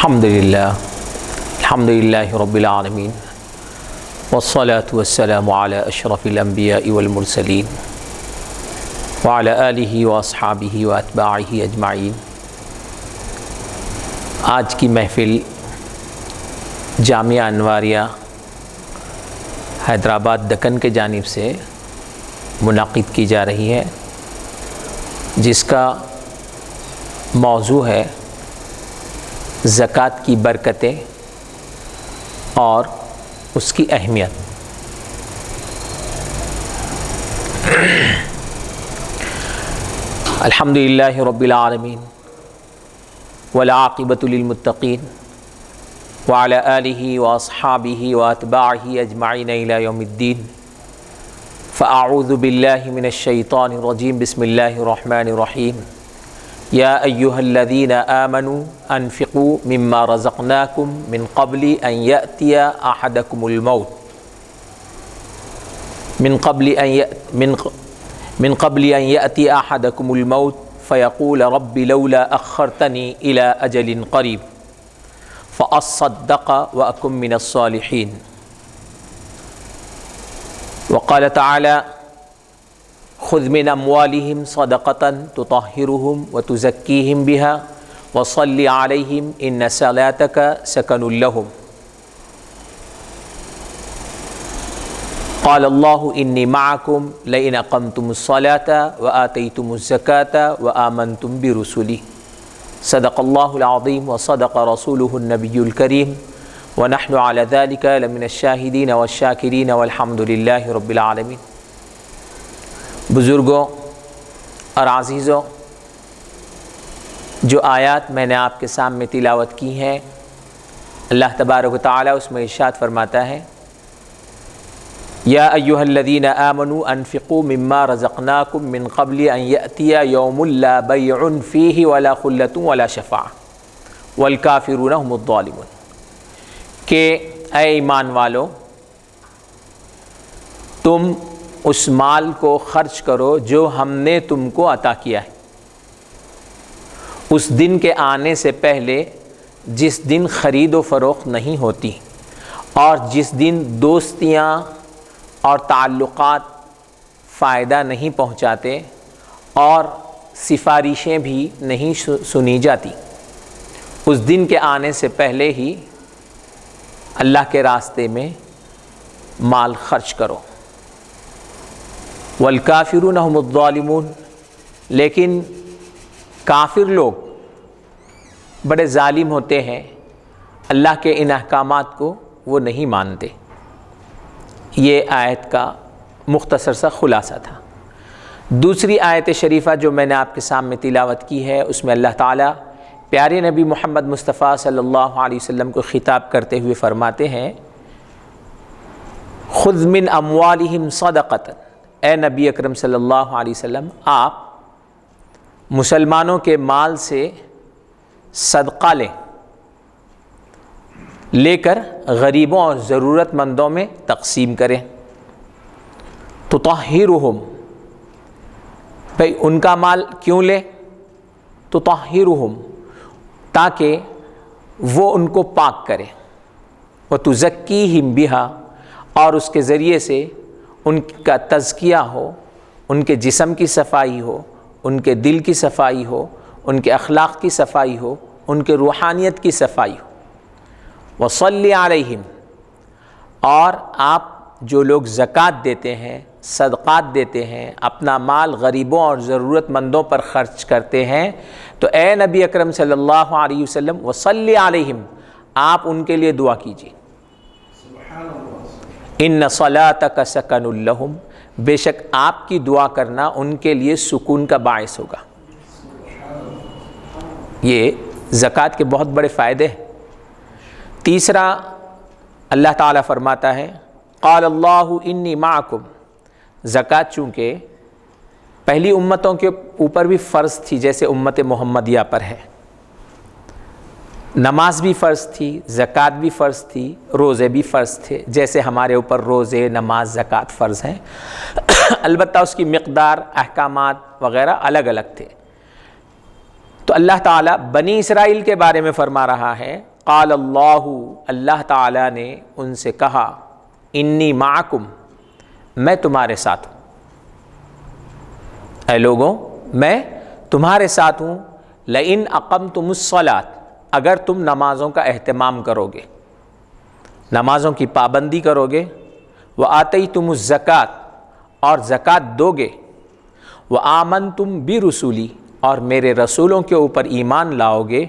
الحمدللہ رب العالمین والصلاة والسلام علی اشرف الانبیاء والمرسلین وعلی آلہ واصحابہ واتباعہ اجمعین۔ آج کی محفل جامعہ انواریہ حیدرآباد دکن کے جانب سے منعقد کی جا رہی ہے، جس کا موضوع ہے زکوٰۃ کی برکتیں اور اس کی اہمیت۔ الحمدللہ رب العالمین والعاقبۃ للمتقین وعلی آلہ واصحابہ واتباعہ اجمعین الی یوم الدین۔ فاعوذ باللہ من الشیطان الرجیم، بسم اللہ الرحمن الرحیم۔ یا ایہا الذین آمنوا انفقوا مما رزقناکم من قبل ان یأتی احدکم الموت من قبل ان یأتی احدکم الموت فیقول رب لولا اخرتنی الی اجل قریب فاصدق واکن من الصالحین۔ وقال تعالی خذ من اموالهم صدقة تطهرهم وتزكيهم بها وصل عليهم ان صلاتك سكن لهم۔ قال الله اني معكم لئن اقمتم الصلاة وآتيتم الزكاة وآمنتم برسلي۔ صدق الله العظيم وصدق رسوله النبي الكريم ونحن على ذلك لمن الشاهدين والشاكرين والحمد لله رب العالمين۔ بزرگوں اور عزیزوں، جو آیات میں نے آپ کے سامنے تلاوت کی ہیں، اللہ تبارک و تعالیٰ اس میں ارشاد فرماتا ہے، یا ایہا الذین آمنوا انفقوا مما رزقناکم من قبل ان یأتی یوم لا بیع فیہ ولا خلۃ ولا شفاعۃ والکافرون هم الظالمون، کہ اے ایمان والو، تم اس مال کو خرچ کرو جو ہم نے تم کو عطا کیا ہے، اس دن کے آنے سے پہلے جس دن خرید و فروخت نہیں ہوتی، اور جس دن دوستیاں اور تعلقات فائدہ نہیں پہنچاتے اور سفارشیں بھی نہیں سنی جاتی، اس دن کے آنے سے پہلے ہی اللہ کے راستے میں مال خرچ کرو۔ والکافرون هم الظالمون، لیکن کافر لوگ بڑے ظالم ہوتے ہیں، اللہ کے ان احکامات کو وہ نہیں مانتے۔ یہ آیت کا مختصر سا خلاصہ تھا۔ دوسری آیت شریفہ جو میں نے آپ کے سامنے تلاوت کی ہے، اس میں اللہ تعالیٰ پیارے نبی محمد مصطفیٰ صلی اللہ علیہ وسلم کو خطاب کرتے ہوئے فرماتے ہیں، خذ من اموالہم صدقۃ، اے نبی اکرم صلی اللہ علیہ وسلم، آپ مسلمانوں کے مال سے صدقہ لے کر غریبوں اور ضرورت مندوں میں تقسیم کریں۔ تطہرہم، بھئی ان کا مال کیوں لے؟ تطہرہم، تاکہ وہ ان کو پاک کرے، وتزکیہم بہا، اور اس کے ذریعے سے ان کا تزکیہ ہو، ان کے جسم کی صفائی ہو، ان کے دل کی صفائی ہو، ان کے اخلاق کی صفائی ہو، ان کے روحانیت کی صفائی ہو۔ وصلی علیہم، اور آپ جو لوگ زکوٰۃ دیتے ہیں، صدقات دیتے ہیں، اپنا مال غریبوں اور ضرورت مندوں پر خرچ کرتے ہیں، تو اے نبی اکرم صلی اللہ علیہ وسلم وصلی علیہم، آپ ان کے لیے دعا کیجیے۔ ان صلاتک سکن لہم، بے شک آپ کی دعا کرنا ان کے لیے سکون کا باعث ہوگا۔ یہ زکوٰۃ کے بہت بڑے فائدے ہیں۔ تیسرا، اللہ تعالیٰ فرماتا ہے، قال اللہ انی معکم، زکوٰۃ چونکہ پہلی امتوں کے اوپر بھی فرض تھی، جیسے امت محمدیہ پر ہے، نماز بھی فرض تھی، زکوٰۃ بھی فرض تھی، روزے بھی فرض تھے، جیسے ہمارے اوپر روزے، نماز، زکوٰۃ فرض ہیں، البتہ اس کی مقدار، احکامات وغیرہ الگ الگ تھے۔ تو اللہ تعالیٰ بنی اسرائیل کے بارے میں فرما رہا ہے، قال اللہ تعالیٰ نے ان سے کہا انی معکم، میں تمہارے ساتھ ہوں، اے لوگوں میں تمہارے ساتھ ہوں، لئن اقمتم الصلاۃ، اگر تم نمازوں کا اہتمام کرو گے، نمازوں کی پابندی کرو گے، وآتیتم الزکوٰۃ، اور زکوٰۃ دو گے، وآمنتم برسولی، اور میرے رسولوں کے اوپر ایمان لاؤ گے،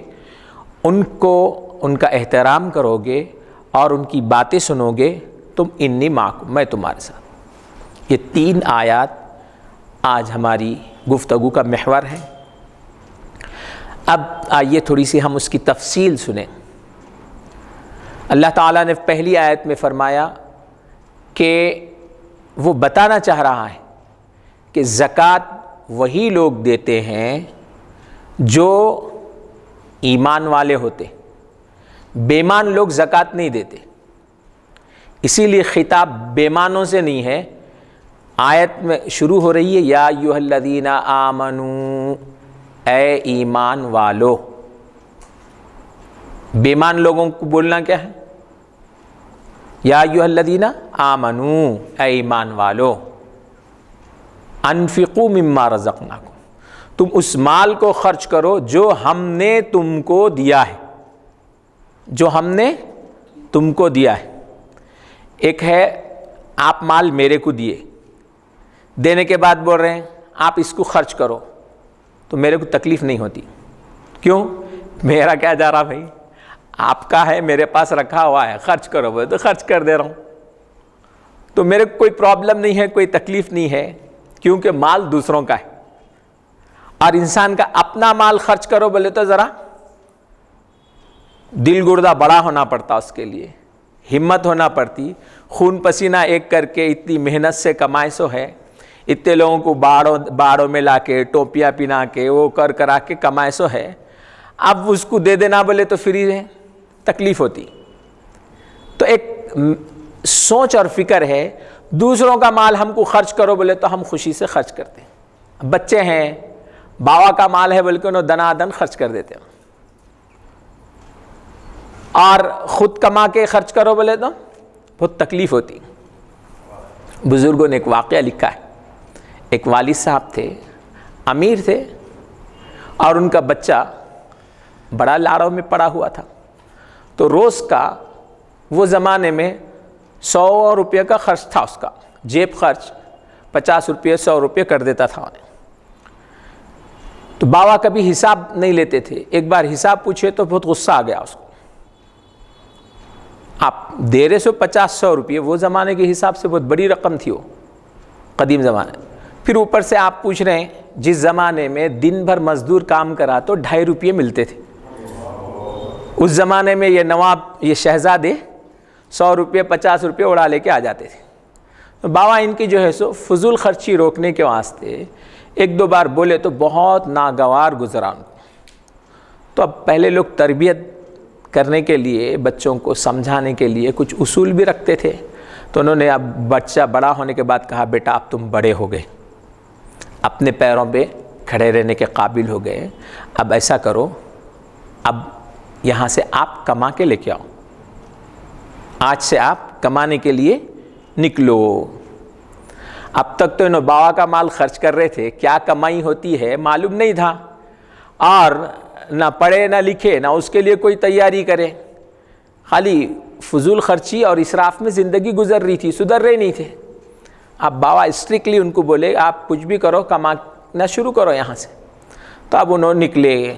ان کا احترام کرو گے اور ان کی باتیں سنو گے، تم انی معکم، میں تمہارے ساتھ۔ یہ 3 آیات آج ہماری گفتگو کا محور ہے۔ اب آئیے تھوڑی سی ہم اس کی تفصیل سنیں۔ اللہ تعالیٰ نے پہلی آیت میں فرمایا کہ وہ بتانا چاہ رہا ہے کہ زکوٰۃ وہی لوگ دیتے ہیں جو ایمان والے ہوتے، بے ایمان لوگ زکوٰۃ نہیں دیتے، اسی لیے خطاب بے ایمانوں سے نہیں ہے۔ آیت میں شروع ہو رہی ہے یا ایھا الذین آمنو، اے ایمان والو۔ بے ایمان لوگوں کو بولنا کیا ہے؟ یا ایھا الذین آمنو، اے ایمان والو، انفقوا مما رزقناکم، تم اس مال کو خرچ کرو جو ہم نے تم کو دیا ہے، جو ہم نے تم کو دیا ہے۔ ایک ہے آپ مال میرے کو دیے، دینے کے بعد بول رہے ہیں آپ اس کو خرچ کرو، تو میرے کو تکلیف نہیں ہوتی۔ کیوں؟ میرا کیا جا رہا بھائی، آپ کا ہے میرے پاس رکھا ہوا ہے، خرچ کرو بولے تو خرچ کر دے رہا ہوں، تو میرے کو کوئی پرابلم نہیں ہے، کوئی تکلیف نہیں ہے، کیونکہ مال دوسروں کا ہے۔ اور انسان کا اپنا مال خرچ کرو بولے تو ذرا دل گردہ بڑا ہونا پڑتا، اس کے لیے ہمت ہونا پڑتی، خون پسینہ ایک کر کے اتنی محنت سے کمائے سو ہے، اتنے لوگوں کو باڑوں میں لا کے ٹوپیاں پہنا کے وہ کرا کے کمائے سو ہے، اب اس کو دے دینا بولے تو فری ہے، تکلیف ہوتی۔ تو ایک سوچ اور فکر ہے، دوسروں کا مال ہم کو خرچ کرو بولے تو ہم خوشی سے خرچ کرتے ہیں۔ بچے ہیں، باوا کا مال ہے بلکہ انہوں دنا دن خرچ کر دیتے ہیں، اور خود کما کے خرچ کرو بولے تو بہت تکلیف ہوتی۔ بزرگوں نے ایک واقعہ لکھا ہے، ایک والد صاحب تھے، امیر تھے، اور ان کا بچہ بڑا لاڑوں میں پڑا ہوا تھا، تو روز کا وہ زمانے میں 100 روپے کا خرچ تھا، اس کا جیب خرچ 50 روپے 100 روپے کر دیتا تھا انہیں۔ تو باوا کبھی حساب نہیں لیتے تھے، ایک بار حساب پوچھے تو بہت غصہ آ گیا اس کو، آپ دے رہے سو 50-100 روپے، وہ زمانے کے حساب سے بہت بڑی رقم تھی، وہ قدیم زمانے۔ پھر اوپر سے آپ پوچھ رہے ہیں جس زمانے میں دن بھر مزدور کام کرا تو 2.5 روپے ملتے تھے، اس زمانے میں یہ نواب، یہ شہزادے 100 روپے 50 روپے اڑا لے کے آ جاتے تھے۔ تو باوا ان کی جو ہے سو فضول خرچی روکنے کے واسطے 1-2 بار بولے تو بہت ناگوار گزرا ان کو۔ تو اب پہلے لوگ تربیت کرنے کے لیے، بچوں کو سمجھانے کے لیے کچھ اصول بھی رکھتے تھے، تو انہوں نے اب بچہ بڑا ہونے کے بعد کہا بیٹا اب تم بڑے ہو گئے، اپنے پیروں پہ کھڑے رہنے کے قابل ہو گئے، اب ایسا کرو، اب یہاں سے آپ کما کے لے کے آؤ، آج سے آپ کمانے کے لیے نکلو۔ اب تک تو انہوں باوا کا مال خرچ کر رہے تھے، کیا کمائی ہوتی ہے معلوم نہیں تھا، اور نہ پڑھے نہ لکھے، نہ اس کے لیے کوئی تیاری کرے، خالی فضول خرچی اور اسراف میں زندگی گزر رہی تھی، سدھر رہے نہیں تھے۔ اب باوا اسٹرکٹلی ان کو بولے آپ کچھ بھی کرو، کمانا شروع کرو یہاں سے۔ تو اب انہوں نکلے،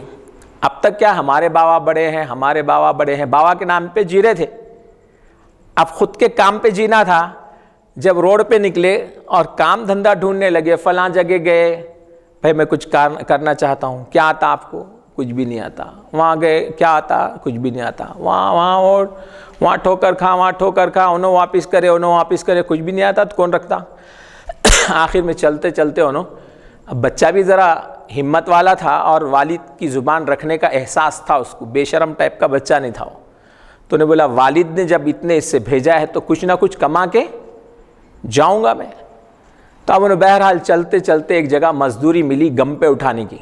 اب تک کیا ہمارے باوا بڑے ہیں، ہمارے باوا بڑے ہیں، باوا کے نام پہ جی رہے تھے، اب خود کے کام پہ جینا تھا۔ جب روڈ پہ نکلے اور کام دھندا ڈھونڈنے لگے، فلاں جگہ گئے، بھائی میں کچھ کرنا چاہتا ہوں، کیا آتا آپ کو؟ کچھ بھی نہیں آتا۔ وہاں گئے، کیا آتا؟ کچھ بھی نہیں آتا۔ وہاں ٹھوکر کھا، وہاں ٹھوکر کھا، انہوں واپس کرے، کچھ بھی نہیں آتا تو کون رکھتا؟ آخر میں چلتے چلتے انہوں، اب بچہ بھی ذرا ہمت والا تھا اور والد کی زبان رکھنے کا احساس تھا اس کو، بے شرم ٹائپ کا بچہ نہیں تھا وہ، تو نے بولا والد نے جب اتنے اس سے بھیجا ہے تو کچھ نہ کچھ کما کے جاؤں گا میں۔ تو اب انہوں بہرحال چلتے چلتے ایک جگہ مزدوری ملی گم پہ اٹھانے کی،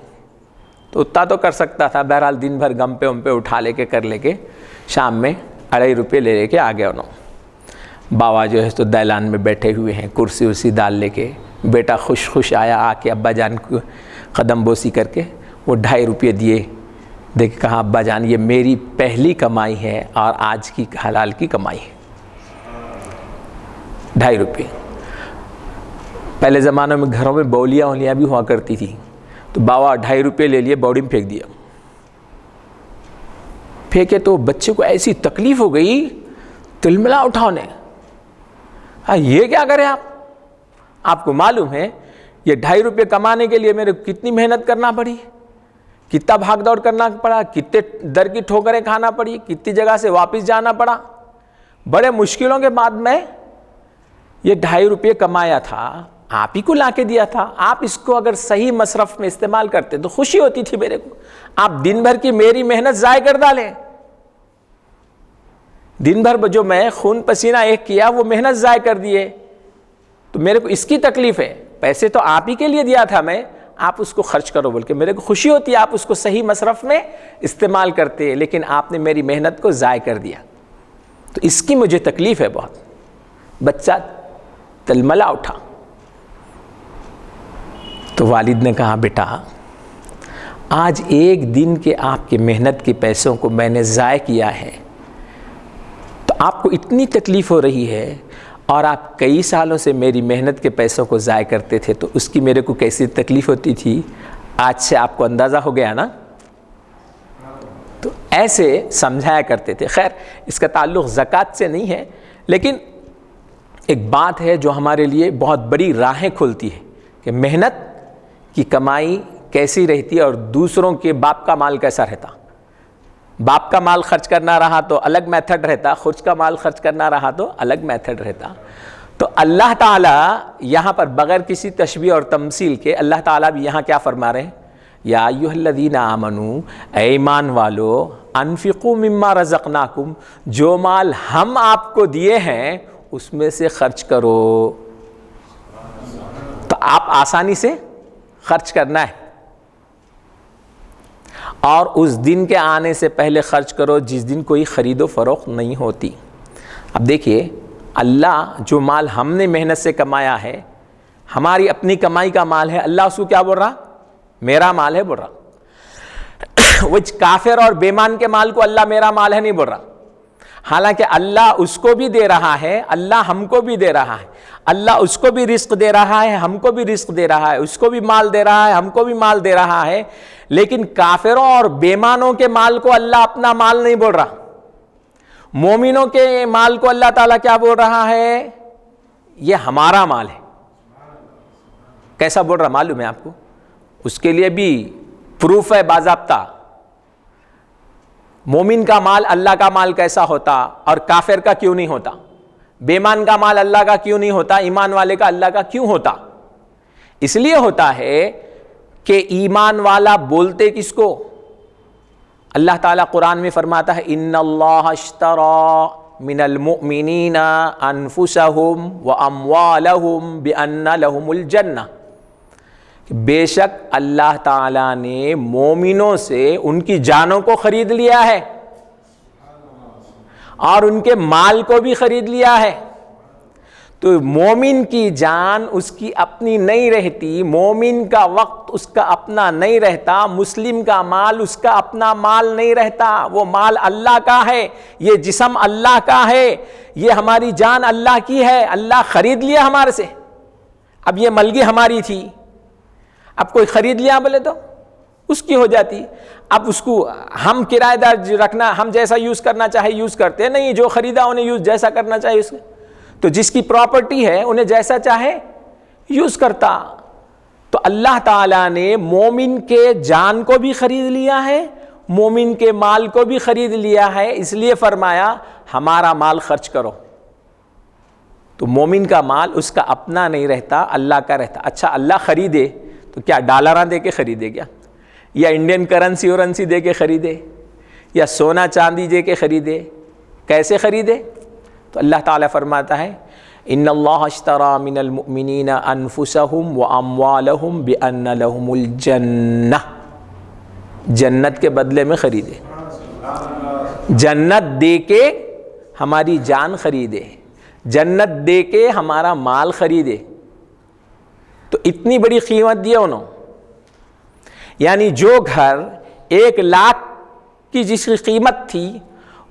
تو اتنا تو کر سکتا تھا. بہرحال دن بھر غم پہ اٹھا لے کے کر لے کے شام میں 2.5 روپے لے کے آ گیا انہوں. بابا جو ہے تو دالان میں بیٹھے ہوئے ہیں, کرسی ورسی ڈال لے کے. بیٹا خوش آیا, آ کے ابا جان کو قدم بوسی کر کے وہ 2.5 روپے دیے. دیکھ کہا ابا جان یہ میری پہلی کمائی ہے اور آج کی حلال کی کمائی ہے. 2.5 روپے. پہلے زمانوں میں گھروں میں بولیاں بھی ہوا کرتی تھی, تو بابا 2.5 روپے لے لیے, باؤڈی میں پھینک دیا. پھینکے تو بچے کو ایسی تکلیف ہو گئی, تلملا اٹھا انہیں. یہ کیا کرے آپ کو معلوم ہے یہ 2.5 روپے کمانے کے لیے میرے کتنی محنت کرنا پڑی, کتنا بھاگ دوڑ کرنا پڑا, کتنے در کی ٹھوکریں کھانا پڑی, کتنی جگہ سے واپس جانا پڑا. بڑے مشکلوں کے بعد میں یہ 2.5 روپے کمایا تھا, آپ ہی کو لا کے دیا تھا. آپ اس کو اگر صحیح مصرف میں استعمال کرتے تو خوشی ہوتی تھی میرے کو. آپ دن بھر کی میری محنت ضائع کر ڈالیں. دن بھر جو میں خون پسینہ ایک کیا وہ محنت ضائع کر دیے, تو میرے کو اس کی تکلیف ہے. پیسے تو آپ ہی کے لیے دیا تھا میں, آپ اس کو خرچ کرو بول کے میرے کو خوشی ہوتی ہے آپ اس کو صحیح مصرف میں استعمال کرتے, لیکن آپ نے میری محنت کو ضائع کر دیا, تو اس کی مجھے تکلیف ہے بہت. بچہ تلملا اٹھا. تو والد نے کہا بیٹا آج ایک دن کے آپ کے محنت کے پیسوں کو میں نے ضائع کیا ہے, تو آپ کو اتنی تکلیف ہو رہی ہے, اور آپ کئی سالوں سے میری محنت کے پیسوں کو ضائع کرتے تھے, تو اس کی میرے کو کیسی تکلیف ہوتی تھی, آج سے آپ کو اندازہ ہو گیا نا. تو ایسے سمجھایا کرتے تھے. خیر اس کا تعلق زکوٰۃ سے نہیں ہے, لیکن ایک بات ہے جو ہمارے لیے بہت بڑی راہیں کھولتی ہے کہ محنت کی کمائی کیسی رہتی ہے اور دوسروں کے باپ کا مال کیسا رہتا. باپ کا مال خرچ کرنا رہا تو الگ میتھڈ رہتا, خود کا مال خرچ کرنا رہا تو الگ میتھڈ رہتا. تو اللہ تعالیٰ یہاں پر بغیر کسی تشبیہ اور تمثیل کے اللہ تعالیٰ بھی یہاں کیا فرما رہے ہیں, یا ایھا الذین آمنوا, اے ایمان والو, انفقوا مما رزقناکم, جو مال ہم آپ کو دیے ہیں اس میں سے خرچ کرو. تو آپ آسانی سے خرچ کرنا ہے, اور اس دن کے آنے سے پہلے خرچ کرو جس دن کوئی خرید و فروخت نہیں ہوتی. اب دیکھیے اللہ جو مال ہم نے محنت سے کمایا ہے, ہماری اپنی کمائی کا مال ہے, اللہ اس کو کیا بول رہا, میرا مال ہے بول رہا. وہ کافر اور بیمان کے مال کو اللہ میرا مال ہے نہیں بول رہا. حالانکہ اللہ اس کو بھی دے رہا ہے, اللہ ہم کو بھی دے رہا ہے, اللہ اس کو بھی رزق دے رہا ہے, ہم کو بھی رزق دے رہا ہے, اس کو بھی مال دے رہا ہے, ہم کو بھی مال دے رہا ہے. لیکن کافروں اور بیمانوں کے مال کو اللہ اپنا مال نہیں بول رہا. مومنوں کے مال کو اللہ تعالیٰ کیا بول رہا ہے, یہ ہمارا مال ہے. کیسا بول رہا معلوم ہے آپ کو, اس کے لیے بھی پروف ہے باضابطہ. مومن کا مال اللہ کا مال کیسا ہوتا اور کافر کا کیوں نہیں ہوتا, بیمان کا مال اللہ کا کیوں نہیں ہوتا, ایمان والے کا اللہ کا کیوں ہوتا. اس لیے ہوتا ہے کہ ایمان والا بولتے کس کو, اللہ تعالیٰ قرآن میں فرماتا ہے ان اللہ اشتری من المؤمنین انفسہم واموالہم بان لہم الجنہ, بے شک اللہ تعالیٰ نے مومنوں سے ان کی جانوں کو خرید لیا ہے اور ان کے مال کو بھی خرید لیا ہے. تو مومن کی جان اس کی اپنی نہیں رہتی, مومن کا وقت اس کا اپنا نہیں رہتا, مسلم کا مال اس کا اپنا مال نہیں رہتا. وہ مال اللہ کا ہے, یہ جسم اللہ کا ہے, یہ ہماری جان اللہ کی ہے, اللہ خرید لیا ہمارے سے. اب یہ ملگی ہماری تھی, اب کوئی خرید لیا بولے تو اس کی ہو جاتی. اب اس کو ہم کرایہ دار رکھنا, ہم جیسا یوز کرنا چاہے یوز کرتے نہیں, جو خریدا انہیں یوز جیسا کرنا چاہیے اس کو. تو جس کی پراپرٹی ہے انہیں جیسا چاہے یوز کرتا. تو اللہ تعالیٰ نے مومن کے جان کو بھی خرید لیا ہے, مومن کے مال کو بھی خرید لیا ہے, اس لیے فرمایا ہمارا مال خرچ کرو. تو مومن کا مال اس کا اپنا نہیں رہتا, اللہ کا رہتا. اچھا اللہ خریدے تو کیا ڈالراں دے کے خریدے کیا, یا انڈین کرنسی دے کے خریدے, یا سونا چاندی دے کے خریدے, کیسے خریدے؟ تو اللہ تعالیٰ فرماتا ہے ان اللہ اشتری من المؤمنین انفسہم واموالہم بان لہم الجنہ. جنت کے بدلے میں خریدے، جنت دے کے ہماری جان خریدے، جنت دے کے ہمارا مال خریدے. تو اتنی بڑی قیمت دی انہوں. یعنی جو گھر 1,00,000 کی جس کی قیمت تھی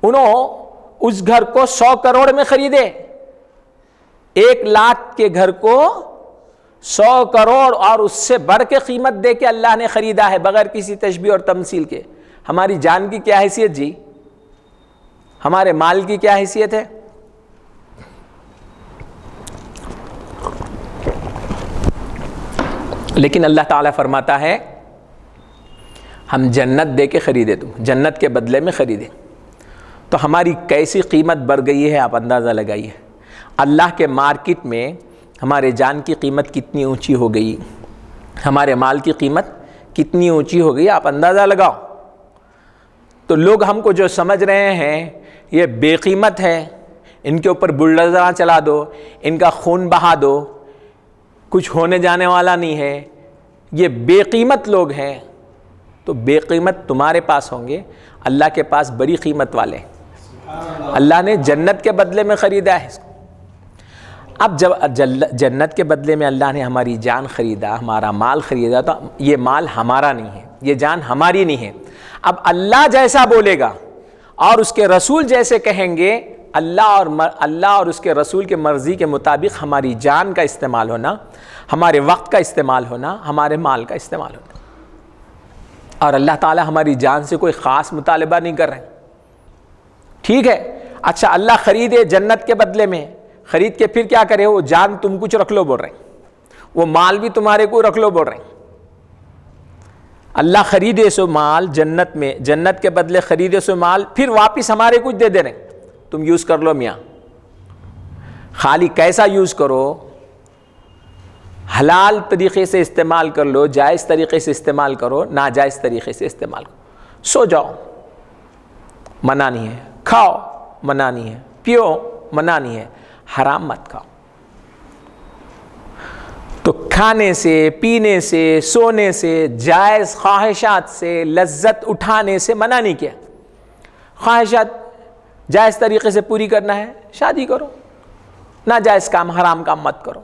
انہوں اس گھر کو 100 کروڑ میں خریدے. 1,00,000 کے گھر کو 100 کروڑ اور اس سے بڑھ کے قیمت دے کے اللہ نے خریدا ہے بغیر کسی تشبیہ اور تمثیل کے. ہماری جان کی کیا حیثیت جی؟ ہمارے مال کی کیا حیثیت ہے؟ لیکن اللہ تعالیٰ فرماتا ہے ہم جنت دے کے خریدے، تم جنت کے بدلے میں خریدے. تو ہماری کیسی قیمت بڑھ گئی ہے آپ اندازہ لگائیے. اللہ کے مارکیٹ میں ہمارے جان کی قیمت کتنی اونچی ہو گئی، ہمارے مال کی قیمت کتنی اونچی ہو گئی، آپ اندازہ لگاؤ. تو لوگ ہم کو جو سمجھ رہے ہیں یہ بے قیمت ہے، ان کے اوپر بلڈوزر چلا دو، ان کا خون بہا دو، کچھ ہونے جانے والا نہیں ہے، یہ بے قیمت لوگ ہیں. تو بے قیمت تمہارے پاس ہوں گے، اللہ کے پاس بڑی قیمت والے. اللہ نے جنت کے بدلے میں خریدا ہے اس کو. اب جب جنت کے بدلے میں اللہ نے ہماری جان خریدا، ہمارا مال خریدا، تو یہ مال ہمارا نہیں ہے، یہ جان ہماری نہیں ہے. اب اللہ جیسا بولے گا اور اس کے رسول جیسے کہیں گے، اللہ اور اس کے رسول کے مرضی کے مطابق ہماری جان کا استعمال ہونا، ہمارے وقت کا استعمال ہونا، ہمارے مال کا استعمال ہونا. اور اللہ تعالیٰ ہماری جان سے کوئی خاص مطالبہ نہیں کر رہے. ٹھیک ہے، اچھا اللہ خریدے جنت کے بدلے میں، خرید کے پھر کیا کرے؟ وہ جان تم کچھ رکھ لو بول رہے ہیں، وہ مال بھی تمہارے کو رکھ لو بول رہے ہیں. اللہ خریدے سو مال جنت میں، جنت کے بدلے خریدے سو مال پھر واپس ہمارے کچھ دے دے رہے ہیں، تم یوز کر لو میاں. خالی کیسا یوز کرو؟ حلال طریقے سے استعمال کر لو، جائز طریقے سے استعمال کرو، ناجائز طریقے سے استعمال کرو. سو جاؤ منع نہیں ہے، کھاؤ منع نہیں ہے، پیو منع نہیں ہے، حرام مت کھاؤ. تو کھانے سے، پینے سے، سونے سے، جائز خواہشات سے لذت اٹھانے سے منع نہیں کیا. خواہشات جائز طریقے سے پوری کرنا ہے، شادی کرو، ناجائز کام، حرام کام مت کرو.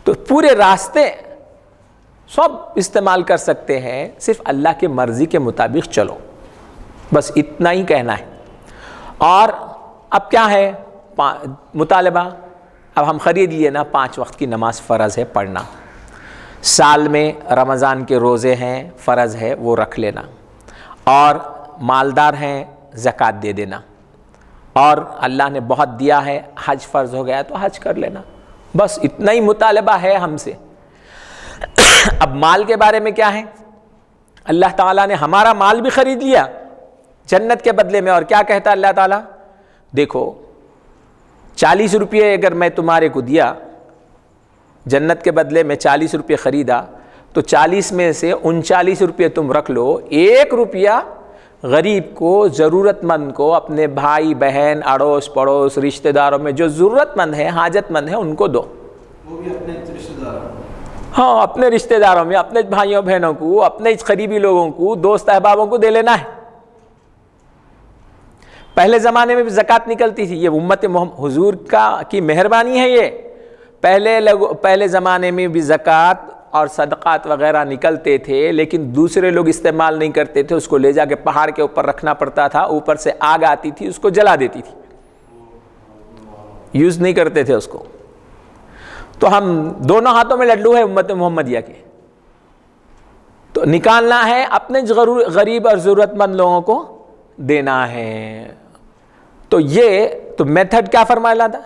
تو پورے راستے سب استعمال کر سکتے ہیں، صرف اللہ کی مرضی کے مطابق چلو، بس اتنا ہی کہنا ہے. اور اب کیا ہے مطالبہ؟ اب ہم خرید لیے نا، 5 وقت کی نماز فرض ہے پڑھنا، سال میں رمضان کے روزے ہیں فرض ہے وہ رکھ لینا، اور مالدار ہیں زکوٰۃ دے دینا، اور اللہ نے بہت دیا ہے حج فرض ہو گیا تو حج کر لینا. بس اتنا ہی مطالبہ ہے ہم سے. اب مال کے بارے میں کیا ہے؟ اللہ تعالیٰ نے ہمارا مال بھی خرید لیا جنت کے بدلے میں. اور کیا کہتا اللہ تعالیٰ؟ دیکھو 40 روپئے اگر میں تمہارے کو دیا جنت کے بدلے میں، 40 روپئے خریدا، تو 40 میں سے 39 روپئے تم رکھ لو، 1 روپیہ غریب کو، ضرورت مند کو، اپنے بھائی بہن، اڑوس پڑوس، رشتہ داروں میں جو ضرورت مند ہے، حاجت مند ہے، ان کو دو. وہ بھی اپنے رشتہ داروں، ہاں اپنے رشتہ داروں میں، اپنے بھائیوں بہنوں کو، اپنے قریبی لوگوں کو، دوست احبابوں کو دے لینا ہے. پہلے زمانے میں بھی زکوٰۃ نکلتی تھی، یہ امت حضور کی مہربانی ہے. یہ پہلے زمانے میں بھی زکوٰۃ اور صدقات وغیرہ نکلتے تھے، لیکن دوسرے لوگ استعمال نہیں کرتے تھے، اس کو لے جا کے پہاڑ کے اوپر رکھنا پڑتا تھا، اوپر سے آگ آتی تھی، اس کو جلا دیتی تھی، یوز نہیں کرتے تھے اس کو. تو ہم دونوں ہاتھوں میں لڈو ہے امت محمدیہ کے. تو نکالنا ہے، اپنے غریب اور ضرورت مند لوگوں کو دینا ہے. تو یہ تو میتھڈ کیا فرمایا تھا؟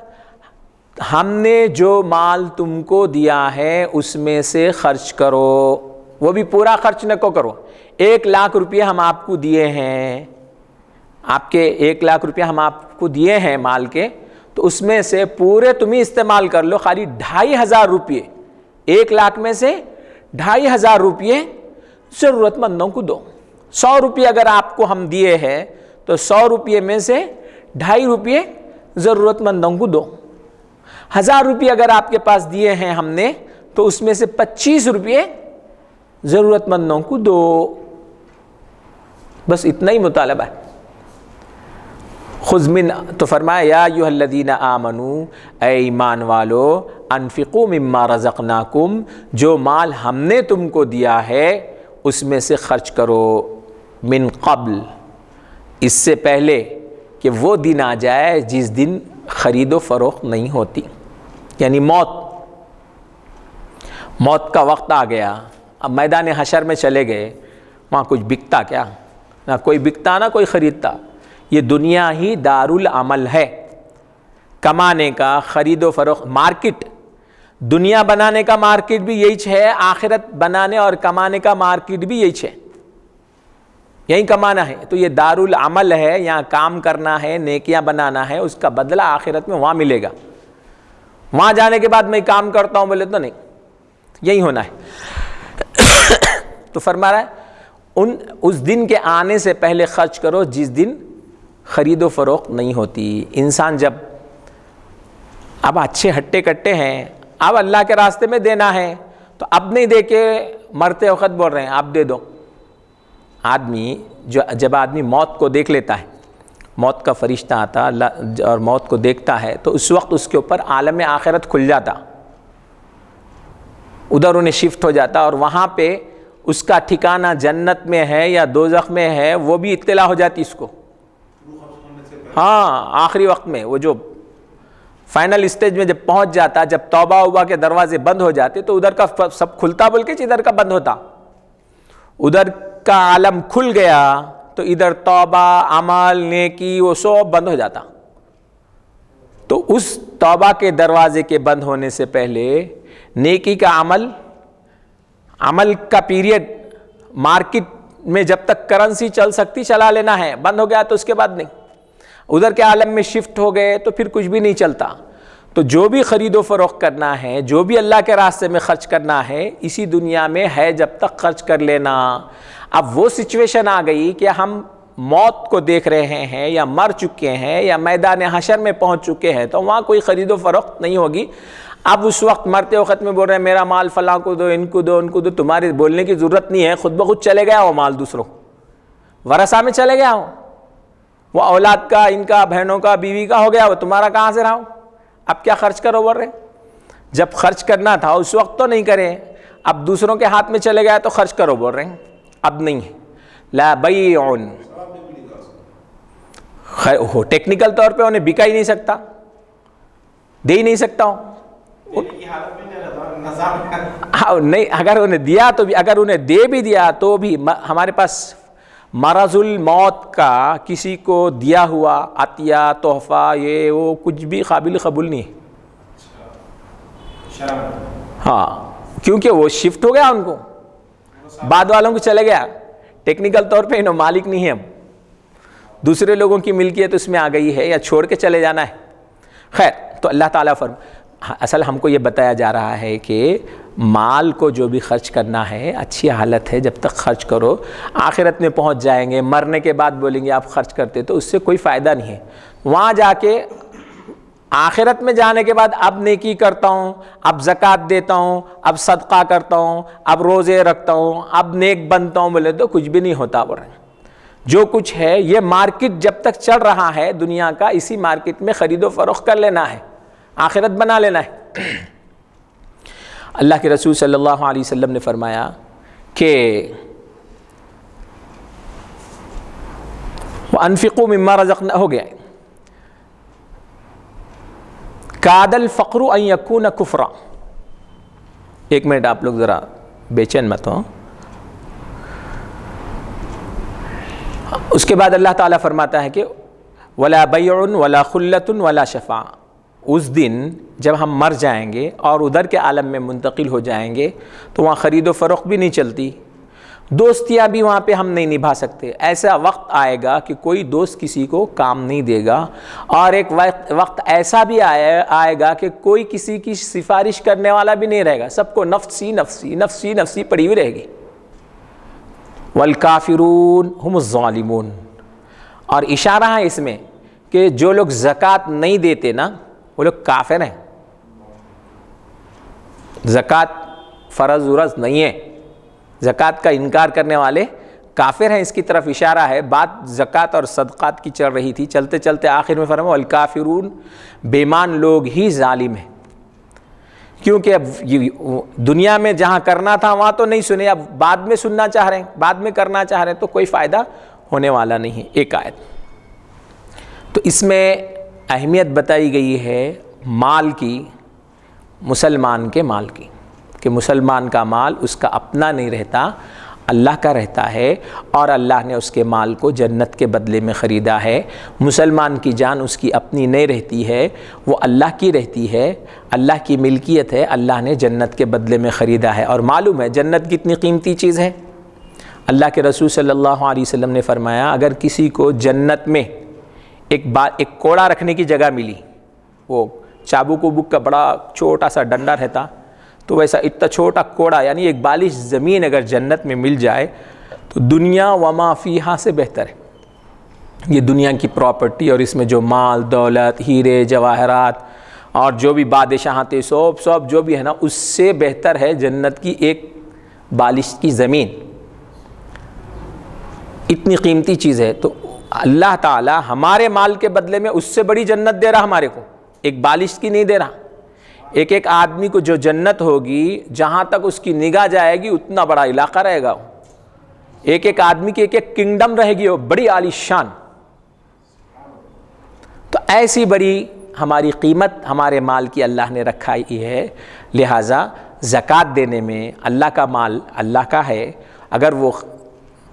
ہم نے جو مال تم کو دیا ہے اس میں سے خرچ کرو، وہ بھی پورا خرچ نہ کرو. 1,00,000 روپیہ ہم آپ کو دیے ہیں، آپ کے 1,00,000 روپیہ ہم آپ کو دیے ہیں مال کے، تو اس میں سے پورے تم ہی استعمال کر لو. خالی 2,500 روپیے، 1,00,000 میں سے 2,500 روپیے ضرورت مندوں کو دو. 100 روپیے اگر آپ کو ہم دیے ہیں تو 100 روپیے میں سے 2.5 روپیے ضرورت مندوں کو دو. 1,000 روپیے اگر آپ کے پاس دیے ہیں ہم نے تو اس میں سے 25 روپیے ضرورت مندوں کو دو. بس اتنا ہی مطالبہ ہے. خذ من، تو فرمایا یا ایھا الذین آمنو، اے ایمان والو، انفقوا مما رزقناکم، جو مال ہم نے تم کو دیا ہے اس میں سے خرچ کرو، من قبل، اس سے پہلے کہ وہ دن آ جائے جس دن خرید و فروخت نہیں ہوتی، یعنی موت کا وقت آ گیا. اب میدان حشر میں چلے گئے، وہاں کچھ بکتا کیا؟ نہ کوئی بکتا نہ کوئی خریدتا. یہ دنیا ہی دار العمل ہے، کمانے کا، خرید و فروخت، مارکیٹ. دنیا بنانے کا مارکیٹ بھی یہی ہے، آخرت بنانے اور کمانے کا مارکیٹ بھی یہی ہے، یہی کمانا ہے. تو یہ دار العمل ہے، یہاں کام کرنا ہے، نیکیاں بنانا ہے، اس کا بدلہ آخرت میں وہاں ملے گا. وہاں جانے کے بعد میں کام کرتا ہوں بولے تو نہیں، یہی ہونا ہے. تو فرما رہا ہے اس دن کے آنے سے پہلے خرچ کرو جس دن خرید و فروخت نہیں ہوتی. انسان جب اب اچھے ہٹے کٹے ہیں، اب اللہ کے راستے میں دینا ہے، تو اب نہیں دے کے مرتے وقت بول رہے ہیں اب دے دو. آدمی جب آدمی موت کو دیکھ لیتا ہے، موت کا فرشتہ آتا اللہ اور موت کو دیکھتا ہے، تو اس وقت اس کے اوپر عالم آخرت کھل جاتا، ادھر انہیں شفٹ ہو جاتا، اور وہاں پہ اس کا ٹھکانہ جنت میں ہے یا دوزخ میں ہے وہ بھی اطلاع ہو جاتی اس کو. ہاں، آخری وقت میں وہ جو فائنل اسٹیج میں جب پہنچ جاتا، جب توبہ اوبہ کے دروازے بند ہو جاتے تو ادھر کا سب کھلتا بول کے ادھر کا بند ہوتا. ادھر کا عالم کھل گیا تو ادھر توبہ، عمل، نیکی وہ سب بند ہو جاتا. تو اس توبہ کے دروازے کے بند ہونے سے پہلے نیکی کا عمل کا پیریڈ مارکیٹ میں جب تک کرنسی چل سکتی چلا لینا ہے، بند ہو گیا تو اس کے بعد نہیں. ادھر کے عالم میں شفٹ ہو گئے تو پھر کچھ بھی نہیں چلتا. تو جو بھی خرید و فروخت کرنا ہے، جو بھی اللہ کے راستے میں خرچ کرنا ہے، اسی دنیا میں ہے جب تک خرچ کر لینا. اب وہ سچویشن آ گئی کہ ہم موت کو دیکھ رہے ہیں یا مر چکے ہیں یا میدان حشر میں پہنچ چکے ہیں، تو وہاں کوئی خرید و فروخت نہیں ہوگی. اب اس وقت مرتے وقت میں بول رہے ہیں میرا مال فلاں کو دو، ان کو دو، ان کو دو. تمہاری بولنے کی ضرورت نہیں ہے، خود بخود چلے گیا وہ مال، دوسروں ورثہ میں چلے گیا وہ اولاد کا، ان کا، بہنوں کا، بیوی کا ہو گیا، وہ تمہارا کہاں سے رہا. اب کیا خرچ کرو بول رہے ہیں؟ جب خرچ کرنا تھا اس وقت تو نہیں کرے، اب دوسروں کے ہاتھ میں چلے گیا تو خرچ کرو بول رہے ہیں. اب نہیں ہے. لا بیع، ٹیکنیکل طور پہ انہیں بکا ہی نہیں سکتا، دے ہی نہیں سکتا ہوں. نہیں، اگر انہیں دیا تو بھی، اگر انہیں دے بھی دیا تو بھی ہمارے پاس مرض الموت کا کسی کو دیا ہوا عطیہ، تحفہ، یہ وہ کچھ بھی قابل قبول نہیں ہے. ہاں، کیونکہ وہ شفٹ ہو گیا، ان کو بعد والوں کو چلے گیا. ٹیکنیکل طور پہ انہوں مالک نہیں ہے، ہم دوسرے لوگوں کی ملکیت اس میں آ گئی ہے یا چھوڑ کے چلے جانا ہے. خیر، تو اللہ تعالیٰ اصل ہم کو یہ بتایا جا رہا ہے کہ مال کو جو بھی خرچ کرنا ہے اچھی حالت ہے جب تک خرچ کرو. آخرت میں پہنچ جائیں گے، مرنے کے بعد بولیں گے آپ خرچ کرتے، تو اس سے کوئی فائدہ نہیں ہے. وہاں جا کے آخرت میں جانے کے بعد اب نیکی کرتا ہوں، اب زکوٰۃ دیتا ہوں، اب صدقہ کرتا ہوں، اب روزے رکھتا ہوں، اب نیک بنتا ہوں بولے تو کچھ بھی نہیں ہوتا. بول رہے ہیں جو کچھ ہے یہ مارکیٹ جب تک چل رہا ہے دنیا کا، اسی مارکیٹ میں خرید و فروخت کر لینا ہے، آخرت بنا لینا ہے. اللہ کے رسول صلی اللہ علیہ وسلم نے فرمایا کہ وَأَنفِقُوا مِمَّا رَزَقْنَا، ہو گیا. کاد الفقر ان یکون کفرا. ایک منٹ آپ لوگ ذرا بے چین مت ہو. اس کے بعد اللہ تعالیٰ فرماتا ہے کہ ولا بیع ولا خلۃ ولا شفاع. اس دن جب ہم مر جائیں گے اور ادھر کے عالم میں منتقل ہو جائیں گے تو وہاں خرید و فروخت بھی نہیں چلتی، دوستیاں بھی وہاں پہ ہم نہیں نبھا سکتے. ایسا وقت آئے گا کہ کوئی دوست کسی کو کام نہیں دے گا، اور ایک وقت ایسا بھی آئے گا کہ کوئی کسی کی سفارش کرنے والا بھی نہیں رہے گا، سب کو نفسی نفسی نفسی نفسی پڑی ہوئی رہے گی. والکافرون ہم الظالمون. اور اشارہ ہے اس میں کہ جو لوگ زکوٰۃ نہیں دیتے نا وہ لوگ کافر ہیں. زکوٰۃ فرض ورض نہیں ہے، زکوٰۃ کا انکار کرنے والے کافر ہیں اس کی طرف اشارہ ہے. بات زکوٰۃ اور صدقات کی چل رہی تھی, چلتے چلتے آخر میں فرمایا والکافرون, بے ایمان لوگ ہی ظالم ہیں. کیونکہ اب دنیا میں جہاں کرنا تھا وہاں تو نہیں سنے, اب بعد میں سننا چاہ رہے ہیں, بعد میں کرنا چاہ رہے ہیں, تو کوئی فائدہ ہونے والا نہیں ہے. ایک آیت. تو اس میں اہمیت بتائی گئی ہے مال کی, مسلمان کے مال کی, کہ مسلمان کا مال اس کا اپنا نہیں رہتا, اللہ کا رہتا ہے, اور اللہ نے اس کے مال کو جنت کے بدلے میں خریدا ہے. مسلمان کی جان اس کی اپنی نہیں رہتی ہے, وہ اللہ کی رہتی ہے, اللہ کی ملکیت ہے, اللہ نے جنت کے بدلے میں خریدا ہے. اور معلوم ہے جنت کتنی قیمتی چیز ہے. اللہ کے رسول صلی اللہ علیہ وسلم نے فرمایا اگر کسی کو جنت میں ایک کوڑا رکھنے کی جگہ ملی, وہ چابک وبک کا بڑا چھوٹا سا ڈنڈا رہتا, تو ویسا اتنا چھوٹا کوڑا یعنی ایک بالش زمین اگر جنت میں مل جائے تو دنیا وما فیہا سے بہتر ہے. یہ دنیا کی پراپرٹی اور اس میں جو مال دولت ہیرے جواہرات اور جو بھی بادشاہتیں سب جو بھی ہے نا, اس سے بہتر ہے جنت کی ایک بالش کی زمین. اتنی قیمتی چیز ہے. تو اللہ تعالی ہمارے مال کے بدلے میں اس سے بڑی جنت دے رہا ہمارے کو, ایک بالش کی نہیں دے رہا. ایک آدمی کو جو جنت ہوگی جہاں تک اس کی نگاہ جائے گی اتنا بڑا علاقہ رہے گا. ایک آدمی کی ایک کنگڈم رہے گی, وہ بڑی عالی شان. تو ایسی بڑی ہماری قیمت ہمارے مال کی اللہ نے رکھائی ہے. لہٰذا زکوٰۃ دینے میں, اللہ کا مال اللہ کا ہے, اگر وہ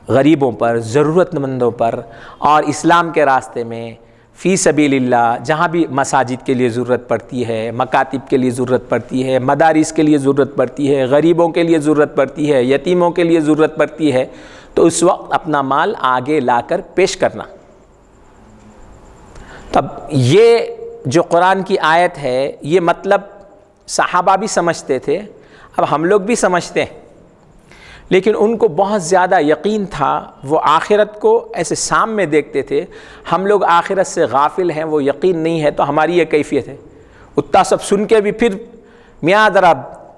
غریبوں پر, ضرورت مندوں پر اور اسلام کے راستے میں فی سبیل اللہ, جہاں بھی مساجد کے لیے ضرورت پڑتی ہے, مکاتب کے لیے ضرورت پڑتی ہے, مدارس کے لیے ضرورت پڑتی ہے, غریبوں کے لیے ضرورت پڑتی ہے, یتیموں کے لیے ضرورت پڑتی ہے, تو اس وقت اپنا مال آگے لا کر پیش کرنا. تب یہ جو قرآن کی آیت ہے یہ مطلب صحابہ بھی سمجھتے تھے, اب ہم لوگ بھی سمجھتے ہیں, لیکن ان کو بہت زیادہ یقین تھا. وہ آخرت کو ایسے سامنے دیکھتے تھے. ہم لوگ آخرت سے غافل ہیں, وہ یقین نہیں ہے, تو ہماری یہ کیفیت ہے. اتنا سب سن کے بھی پھر میاں ذرا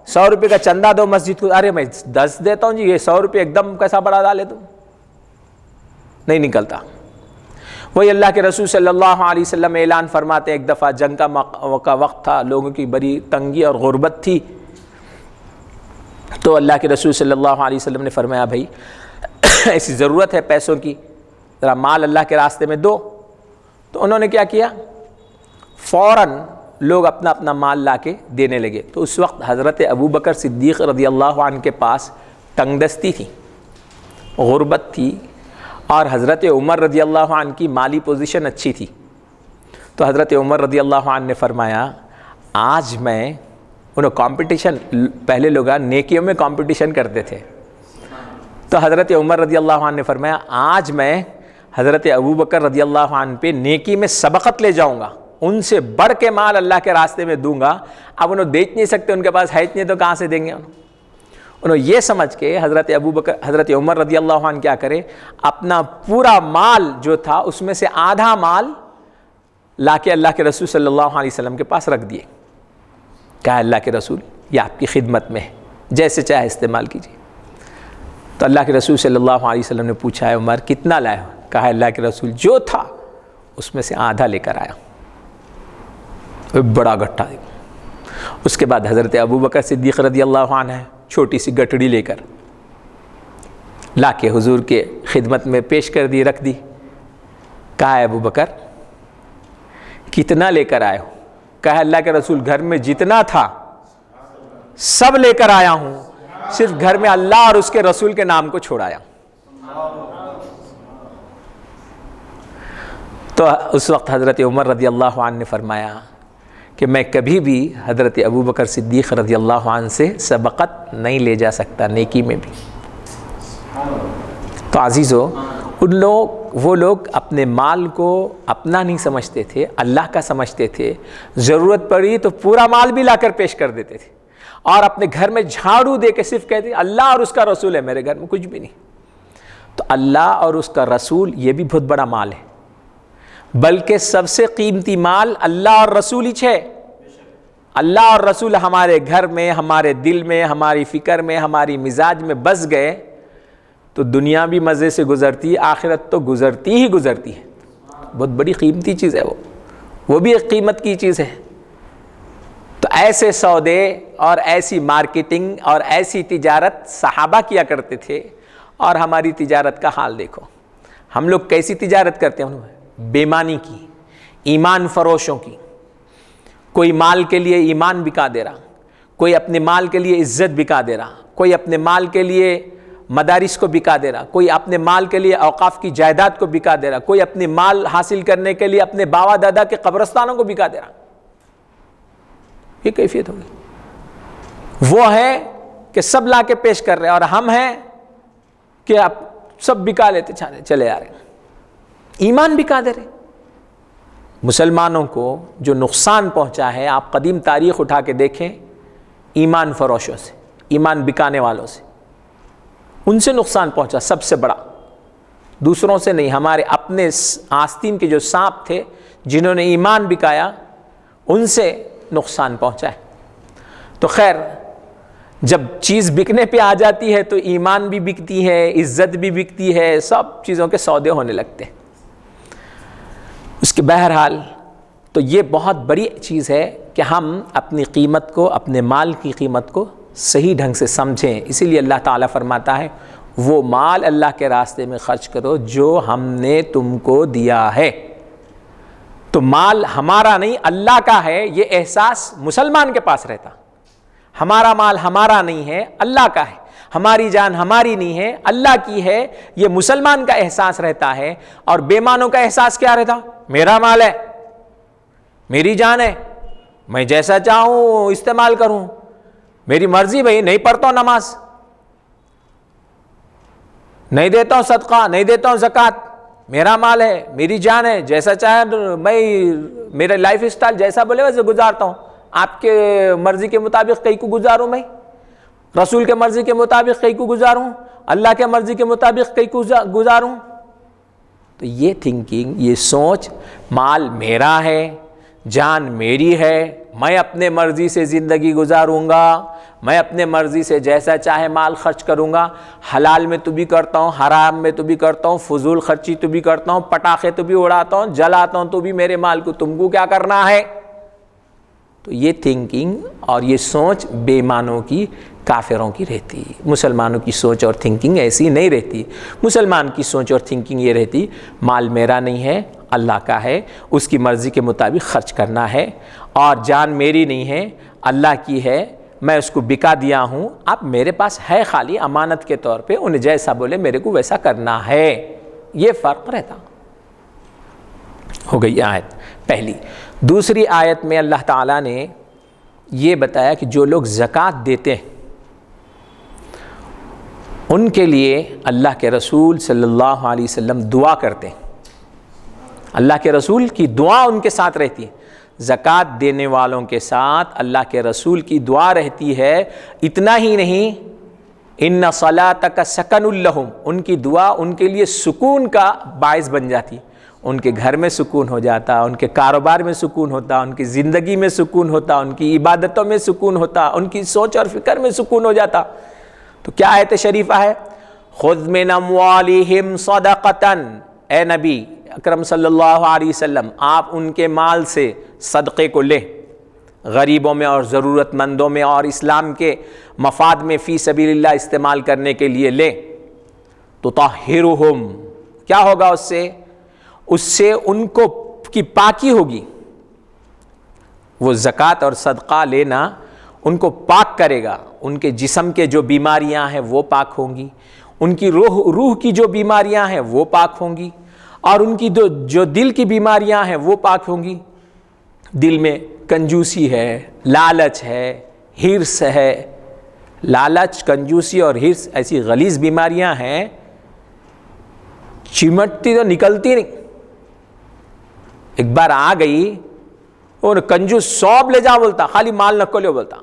100 روپے کا چندہ دو مسجد کو, ارے میں 10 دیتا ہوں جی, یہ 100 روپے ایک دم کیسا بڑا ڈالے تم, نہیں نکلتا. وہی اللہ کے رسول صلی اللہ علیہ وسلم اعلان فرماتے ایک دفعہ جنگ کا وقت تھا, لوگوں کی بڑی تنگی اور غربت تھی, تو اللہ کے رسول صلی اللہ علیہ وسلم نے فرمایا بھائی ایسی ضرورت ہے پیسوں کی, ذرا مال اللہ کے راستے میں دو. تو انہوں نے کیا کیا, فوراً لوگ اپنا اپنا مال لا کے دینے لگے. تو اس وقت حضرت ابو بکر صدیق رضی اللہ عنہ کے پاس تنگ دستی تھی, غربت تھی, اور حضرت عمر رضی اللہ عنہ کی مالی پوزیشن اچھی تھی. تو حضرت عمر رضی اللہ عنہ نے فرمایا آج میں, انہوں کمپٹیشن, پہلے لوگ نیکیوں میں کمپٹیشن کرتے تھے, تو حضرت عمر رضی اللہ عنہ نے فرمایا آج میں حضرت ابو بکر رضی اللہ عنہ پہ نیکی میں سبقت لے جاؤں گا, ان سے بڑھ کے مال اللہ کے راستے میں دوں گا. اب انہوں دیکھ نہیں سکتے, ان کے پاس ہے اتنے, تو کہاں سے دیں گے. انہوں یہ سمجھ کے حضرت عمر رضی اللہ عنہ کیا کرے, اپنا پورا مال جو تھا اس میں سے آدھا مال لا کے اللہ کے رسول صلی اللہ علیہ وسلم کے پاس رکھ دیے. کہا اللہ کے رسول یہ آپ کی خدمت میں ہے, جیسے چاہے استعمال کیجیے. تو اللہ کے رسول صلی اللہ علیہ وسلم نے پوچھا ہے عمر کتنا لائے ہو؟ کہا اللہ کے رسول جو تھا اس میں سے آدھا لے کر آیا, بڑا گٹھا. اس کے بعد حضرت ابو بکر صدیق رضی اللہ عنہ ہے, چھوٹی سی گٹڑی لے کر لا کے حضور کے خدمت میں پیش کر دی, رکھ دی. کہا ابو بکر کتنا لے کر آئے ہو؟ کہا اللہ کے رسول گھر میں جتنا تھا سب لے کر آیا ہوں, صرف گھر میں اللہ اور اس کے رسول کے نام کو چھوڑایا. تو اس وقت حضرت عمر رضی اللہ عنہ نے فرمایا کہ میں کبھی بھی حضرت ابو بکر صدیق رضی اللہ عنہ سے سبقت نہیں لے جا سکتا نیکی میں بھی. تو عزیزو, وہ لوگ اپنے مال کو اپنا نہیں سمجھتے تھے, اللہ کا سمجھتے تھے. ضرورت پڑی تو پورا مال بھی لا کر پیش کر دیتے تھے, اور اپنے گھر میں جھاڑو دے کے صرف کہتے اللہ اور اس کا رسول ہے, میرے گھر میں کچھ بھی نہیں. تو اللہ اور اس کا رسول یہ بھی بہت بڑا مال ہے, بلکہ سب سے قیمتی مال اللہ اور رسول ہی ہے. اللہ اور رسول ہمارے گھر میں, ہمارے دل میں, ہماری فکر میں, ہماری مزاج میں بس گئے تو دنیا بھی مزے سے گزرتی ہے، آخرت تو گزرتی ہی گزرتی ہے. بہت بڑی قیمتی چیز ہے وہ بھی ایک قیمت کی چیز ہے. تو ایسے سودے اور ایسی مارکیٹنگ اور ایسی تجارت صحابہ کیا کرتے تھے. اور ہماری تجارت کا حال دیکھو، ہم لوگ کیسی تجارت کرتے ہیں؟ بے ایمانی کی، ایمان فروشوں کی. کوئی مال کے لیے ایمان بکا دے رہا، کوئی اپنے مال کے لیے عزت بکا دے رہا، کوئی اپنے مال کے لیے مدارس کو بکا دے رہا، کوئی اپنے مال کے لیے اوقاف کی جائیداد کو بکا دے رہا، کوئی اپنے مال حاصل کرنے کے لیے اپنے باوا دادا کے قبرستانوں کو بکا دے رہا. یہ کیفیت ہوگی. وہ ہے کہ سب لا کے پیش کر رہے، اور ہم ہیں کہ آپ سب بکا لیتے چلے آ رہے، ایمان بکا دے رہے. مسلمانوں کو جو نقصان پہنچا ہے، آپ قدیم تاریخ اٹھا کے دیکھیں، ایمان فروشوں سے، ایمان بکانے والوں سے، ان سے نقصان پہنچا سب سے بڑا. دوسروں سے نہیں، ہمارے اپنے آستین کے جو سانپ تھے جنہوں نے ایمان بکایا، ان سے نقصان پہنچا ہے. تو خیر، جب چیز بکنے پہ آ جاتی ہے تو ایمان بھی بکتی ہے، عزت بھی بکتی ہے، سب چیزوں کے سودے ہونے لگتے ہیں. اس کے بہرحال تو یہ بہت بڑی چیز ہے کہ ہم اپنی قیمت کو، اپنے مال کی قیمت کو صحیح ڈھنگ سے سمجھیں. اسی لیے اللہ تعالیٰ فرماتا ہے وہ مال اللہ کے راستے میں خرچ کرو جو ہم نے تم کو دیا ہے. تو مال ہمارا نہیں اللہ کا ہے، یہ احساس مسلمان کے پاس رہتا. ہمارا مال ہمارا نہیں ہے، اللہ کا ہے. ہماری جان ہماری نہیں ہے، اللہ کی ہے، یہ مسلمان کا احساس رہتا ہے. اور بے ایمانوں کا احساس کیا رہتا؟ میرا مال ہے، میری جان ہے، میں جیسا چاہوں استعمال کروں، میری مرضی. بھائی نہیں پڑھتا ہوں نماز، نہیں دیتا ہوں صدقہ، نہیں دیتا ہوں زکوٰۃ، میرا مال ہے، میری جان ہے، جیسا چاہے میں، میرا لائف اسٹائل جیسا بولے ویسے گزارتا ہوں. آپ کے مرضی کے مطابق کئی کو گزاروں، میں رسول کے مرضی کے مطابق کئی کو گزاروں، اللہ کے مرضی کے مطابق کئی کو گزاروں. تو یہ تھنکنگ، یہ سوچ، مال میرا ہے، جان میری ہے، میں اپنے مرضی سے زندگی گزاروں گا، میں اپنے مرضی سے جیسا چاہے مال خرچ کروں گا، حلال میں تو بھی کرتا ہوں، حرام میں تو بھی کرتا ہوں، فضول خرچی تو بھی کرتا ہوں، پٹاخے تو بھی اڑاتا ہوں، جلاتا ہوں تو بھی میرے مال کو تم کو کیا کرنا ہے. تو یہ تھنکنگ اور یہ سوچ بے ایمانوں کی، کافروں کی رہتی. مسلمانوں کی سوچ اور تھنکنگ ایسی نہیں رہتی. مسلمان کی سوچ اور تھنکنگ یہ رہتی مال میرا نہیں ہے، اللہ کا ہے، اس کی مرضی کے مطابق خرچ کرنا ہے. اور جان میری نہیں ہے، اللہ کی ہے، میں اس کو بکا دیا ہوں، اب میرے پاس ہے خالی امانت کے طور پہ، انہیں جیسا بولے میرے کو ویسا کرنا ہے. یہ فرق رہتا. ہو گئی آیت پہلی. دوسری آیت میں اللہ تعالیٰ نے یہ بتایا کہ جو لوگ زکوٰۃ دیتے ہیں ان کے لیے اللہ کے رسول صلی اللہ علیہ وسلم دعا کرتے ہیں. اللہ کے رسول کی دعا ان کے ساتھ رہتی ہے. زکوٰۃ دینے والوں کے ساتھ اللہ کے رسول کی دعا رہتی ہے. اتنا ہی نہیں، ان صلاتک سکن لہم، ان کی دعا ان کے لیے سکون کا باعث بن جاتی. ان کے گھر میں سکون ہو جاتا، ان کے کاروبار میں سکون ہوتا، ان کی زندگی میں سکون ہوتا، ان کی عبادتوں میں سکون ہوتا، ان کی سوچ اور فکر میں سکون ہو جاتا. تو کیا آیت شریفہ ہے؟ خذ من اموالہم صدقۃ، اے نبی اکرم صلی اللہ علیہ وسلم آپ ان کے مال سے صدقے کو لیں، غریبوں میں اور ضرورت مندوں میں اور اسلام کے مفاد میں فی سبیل اللہ استعمال کرنے کے لیے لیں. تطہرہم، کیا ہوگا اس سے ان کو کی پاکی ہوگی. وہ زکوٰۃ اور صدقہ لینا ان کو پاک کرے گا. ان کے جسم کے جو بیماریاں ہیں وہ پاک ہوں گی، ان کی روح کی جو بیماریاں ہیں وہ پاک ہوں گی، اور ان کی جو دل کی بیماریاں ہیں وہ پاک ہوں گی. دل میں کنجوسی ہے، لالچ ہے، ہرس ہے. لالچ، کنجوسی اور ہرس ایسی غلیظ بیماریاں ہیں، چمٹتی تو نکلتی نہیں. ایک بار آ گئی اور کنجوس سوب لے جا بولتا، خالی مال نکو لے بولتا.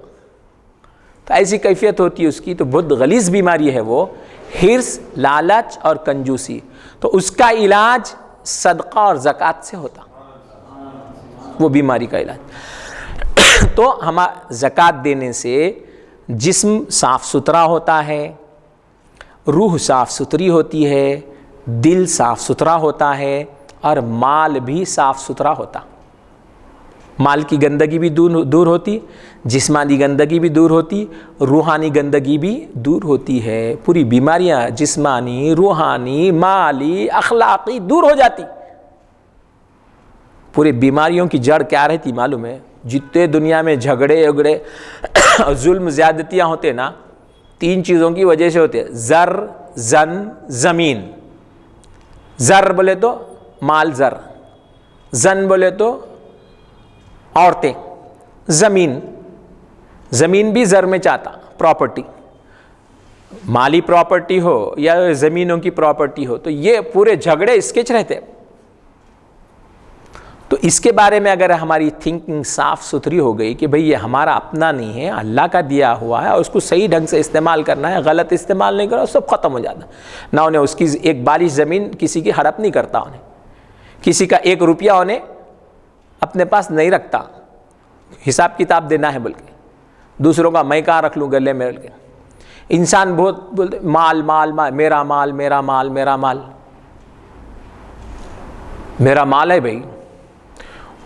تو ایسی کیفیت ہوتی ہے اس کی. تو بہت غلیظ بیماری ہے وہ، ہرس، لالچ اور کنجوسی. تو اس کا علاج صدقہ اور زکوٰۃ سے ہوتا، وہ بیماری کا علاج. تو زکوٰۃ دینے سے جسم صاف ستھرا ہوتا ہے، روح صاف ستھری ہوتی ہے، دل صاف ستھرا ہوتا ہے، اور مال بھی صاف ستھرا ہوتا. مال کی گندگی بھی دور ہوتی، جسمانی گندگی بھی دور ہوتی، روحانی گندگی بھی دور ہوتی ہے. پوری بیماریاں جسمانی، روحانی، مالی، اخلاقی دور ہو جاتی. پورے بیماریوں کی جڑ کیا رہتی معلوم ہے؟ جتنے دنیا میں جھگڑے اگڑے ظلم زیادتیاں ہوتے نا، 3 چیزوں کی وجہ سے ہوتے ہیں: زر، زن، زمین. زر بولے تو مال، زر. زن بولے تو عورتیں. زمین، زمین بھی زر میں چاہتا، پراپرٹی، مالی پراپرٹی ہو یا زمینوں کی پراپرٹی ہو. تو یہ پورے جھگڑے اسکیچ رہتے. تو اس کے بارے میں اگر ہماری تھنکنگ صاف ستھری ہو گئی کہ بھئی یہ ہمارا اپنا نہیں ہے، اللہ کا دیا ہوا ہے، اور اس کو صحیح ڈھنگ سے استعمال کرنا ہے، غلط استعمال نہیں کرنا، سب ختم ہو جاتا. نہ انہیں اس کی ایک بالش زمین کسی کی ہڑپ نہیں کرتا، انہیں کسی کا 1 روپیہ انہیں اپنے پاس نہیں رکھتا، حساب کتاب دینا ہے بلکہ دوسروں کا میں کہاں رکھ لوں گلے میں رکھ کے. انسان بہت بولتے مال مال مال، میرا مال میرا مال میرا مال. میرا مال ہے بھائی،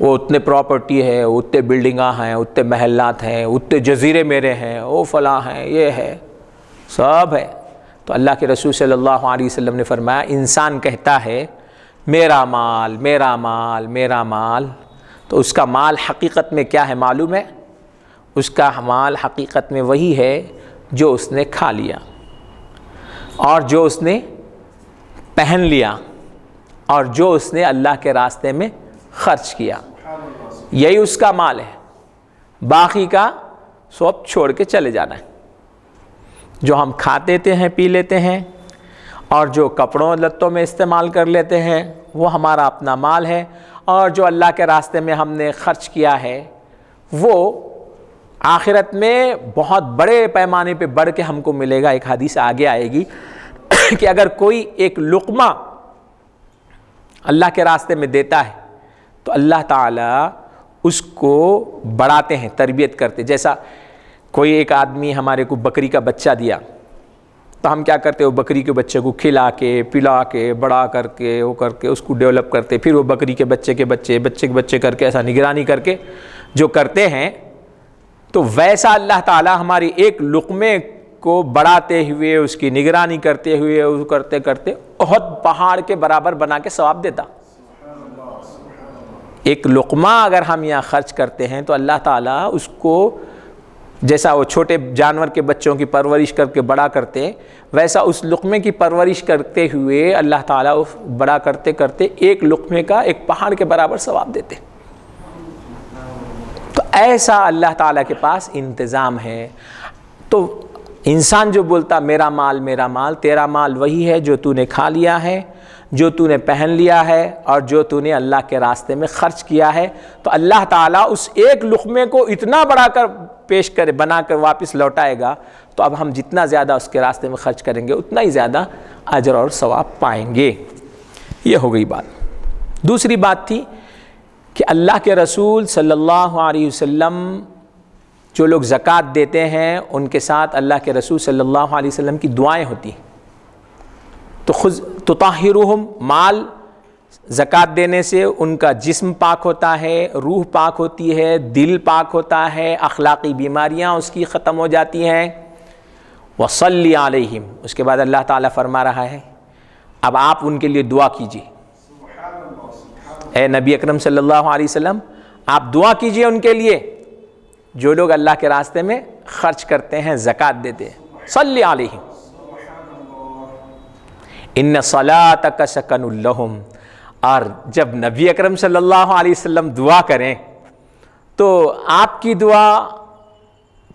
وہ اتنے پراپرٹی ہے، اتنے بلڈنگاں ہیں، اتنے محلات ہیں، اتنے جزیرے میرے ہیں، وہ فلاں ہیں، یہ ہے، سب ہے. تو اللہ کے رسول صلی اللہ علیہ وسلم نے فرمایا انسان کہتا ہے میرا مال میرا مال میرا مال، تو اس کا مال حقیقت میں کیا ہے معلوم ہے؟ اس کا مال حقیقت میں وہی ہے جو اس نے کھا لیا، اور جو اس نے پہن لیا، اور جو اس نے اللہ کے راستے میں خرچ کیا. یہی اس کا مال ہے. باقی کا سب چھوڑ کے چلے جانا ہے. جو ہم کھاتے ہیں، پی لیتے ہیں، اور جو کپڑوں لتوں میں استعمال کر لیتے ہیں، وہ ہمارا اپنا مال ہے. اور جو اللہ کے راستے میں ہم نے خرچ کیا ہے، وہ آخرت میں بہت بڑے پیمانے پہ بڑھ کے ہم کو ملے گا. ایک حدیث آگے آئے گی کہ اگر کوئی ایک لقمہ اللہ کے راستے میں دیتا ہے تو اللہ تعالیٰ اس کو بڑھاتے ہیں، تربیت کرتے. جیسا کوئی ایک آدمی ہمارے کو بکری کا بچہ دیا، تو ہم کیا کرتے؟ وہ بکری کے بچے کو کھلا کے پلا کے بڑا کر کے وہ کر کے اس کو ڈیولپ کرتے. پھر وہ بکری کے بچے کے بچے بچے کے بچے کر کے ایسا نگرانی کر کے جو کرتے ہیں، تو ویسا اللہ تعالیٰ ہماری ایک لقمے کو بڑھاتے ہوئے، اس کی نگرانی کرتے ہوئے، وہ کرتے کرتے احد پہاڑ کے برابر بنا کے ثواب دیتا. ایک لقمہ اگر ہم یہاں خرچ کرتے ہیں تو اللہ تعالیٰ اس کو جیسا وہ چھوٹے جانور کے بچوں کی پرورش کر کے بڑا کرتے، ویسا اس لقمے کی پرورش کرتے ہوئے اللہ تعالیٰ بڑا کرتے کرتے ایک لقمے کا ایک پہاڑ کے برابر ثواب دیتے. تو ایسا اللہ تعالیٰ کے پاس انتظام ہے. تو انسان جو بولتا میرا مال، تیرا مال وہی ہے جو تو نے کھا لیا ہے، جو تو نے پہن لیا ہے، اور جو تو نے اللہ کے راستے میں خرچ کیا ہے. تو اللہ تعالیٰ اس ایک لقمے کو اتنا بڑا کر پیش کرے، بنا کر واپس لوٹائے گا. تو اب ہم جتنا زیادہ اس کے راستے میں خرچ کریں گے اتنا ہی زیادہ اجر اور ثواب پائیں گے. یہ ہو گئی بات. دوسری بات تھی کہ اللہ کے رسول صلی اللہ علیہ وسلم جو لوگ زکوٰۃ دیتے ہیں ان کے ساتھ اللہ کے رسول صلی اللہ علیہ وسلم کی دعائیں ہوتی ہیں. تو خذ تطہرہم، مال زکوٰۃ دینے سے ان کا جسم پاک ہوتا ہے، روح پاک ہوتی ہے، دل پاک ہوتا ہے، اخلاقی بیماریاں اس کی ختم ہو جاتی ہیں. وصلی علیہم، اس کے بعد اللہ تعالیٰ فرما رہا ہے اب آپ ان کے لیے دعا کیجیے. اے نبی اکرم صلی اللہ علیہ وسلم، آپ دعا کیجیے ان کے لیے جو لوگ اللہ کے راستے میں خرچ کرتے ہیں، زکوٰۃ دیتے ہیں. صلی علیہم ان صلاتک سکن لہم. اور جب نبی اکرم صلی اللہ علیہ وسلم دعا کریں تو آپ کی دعا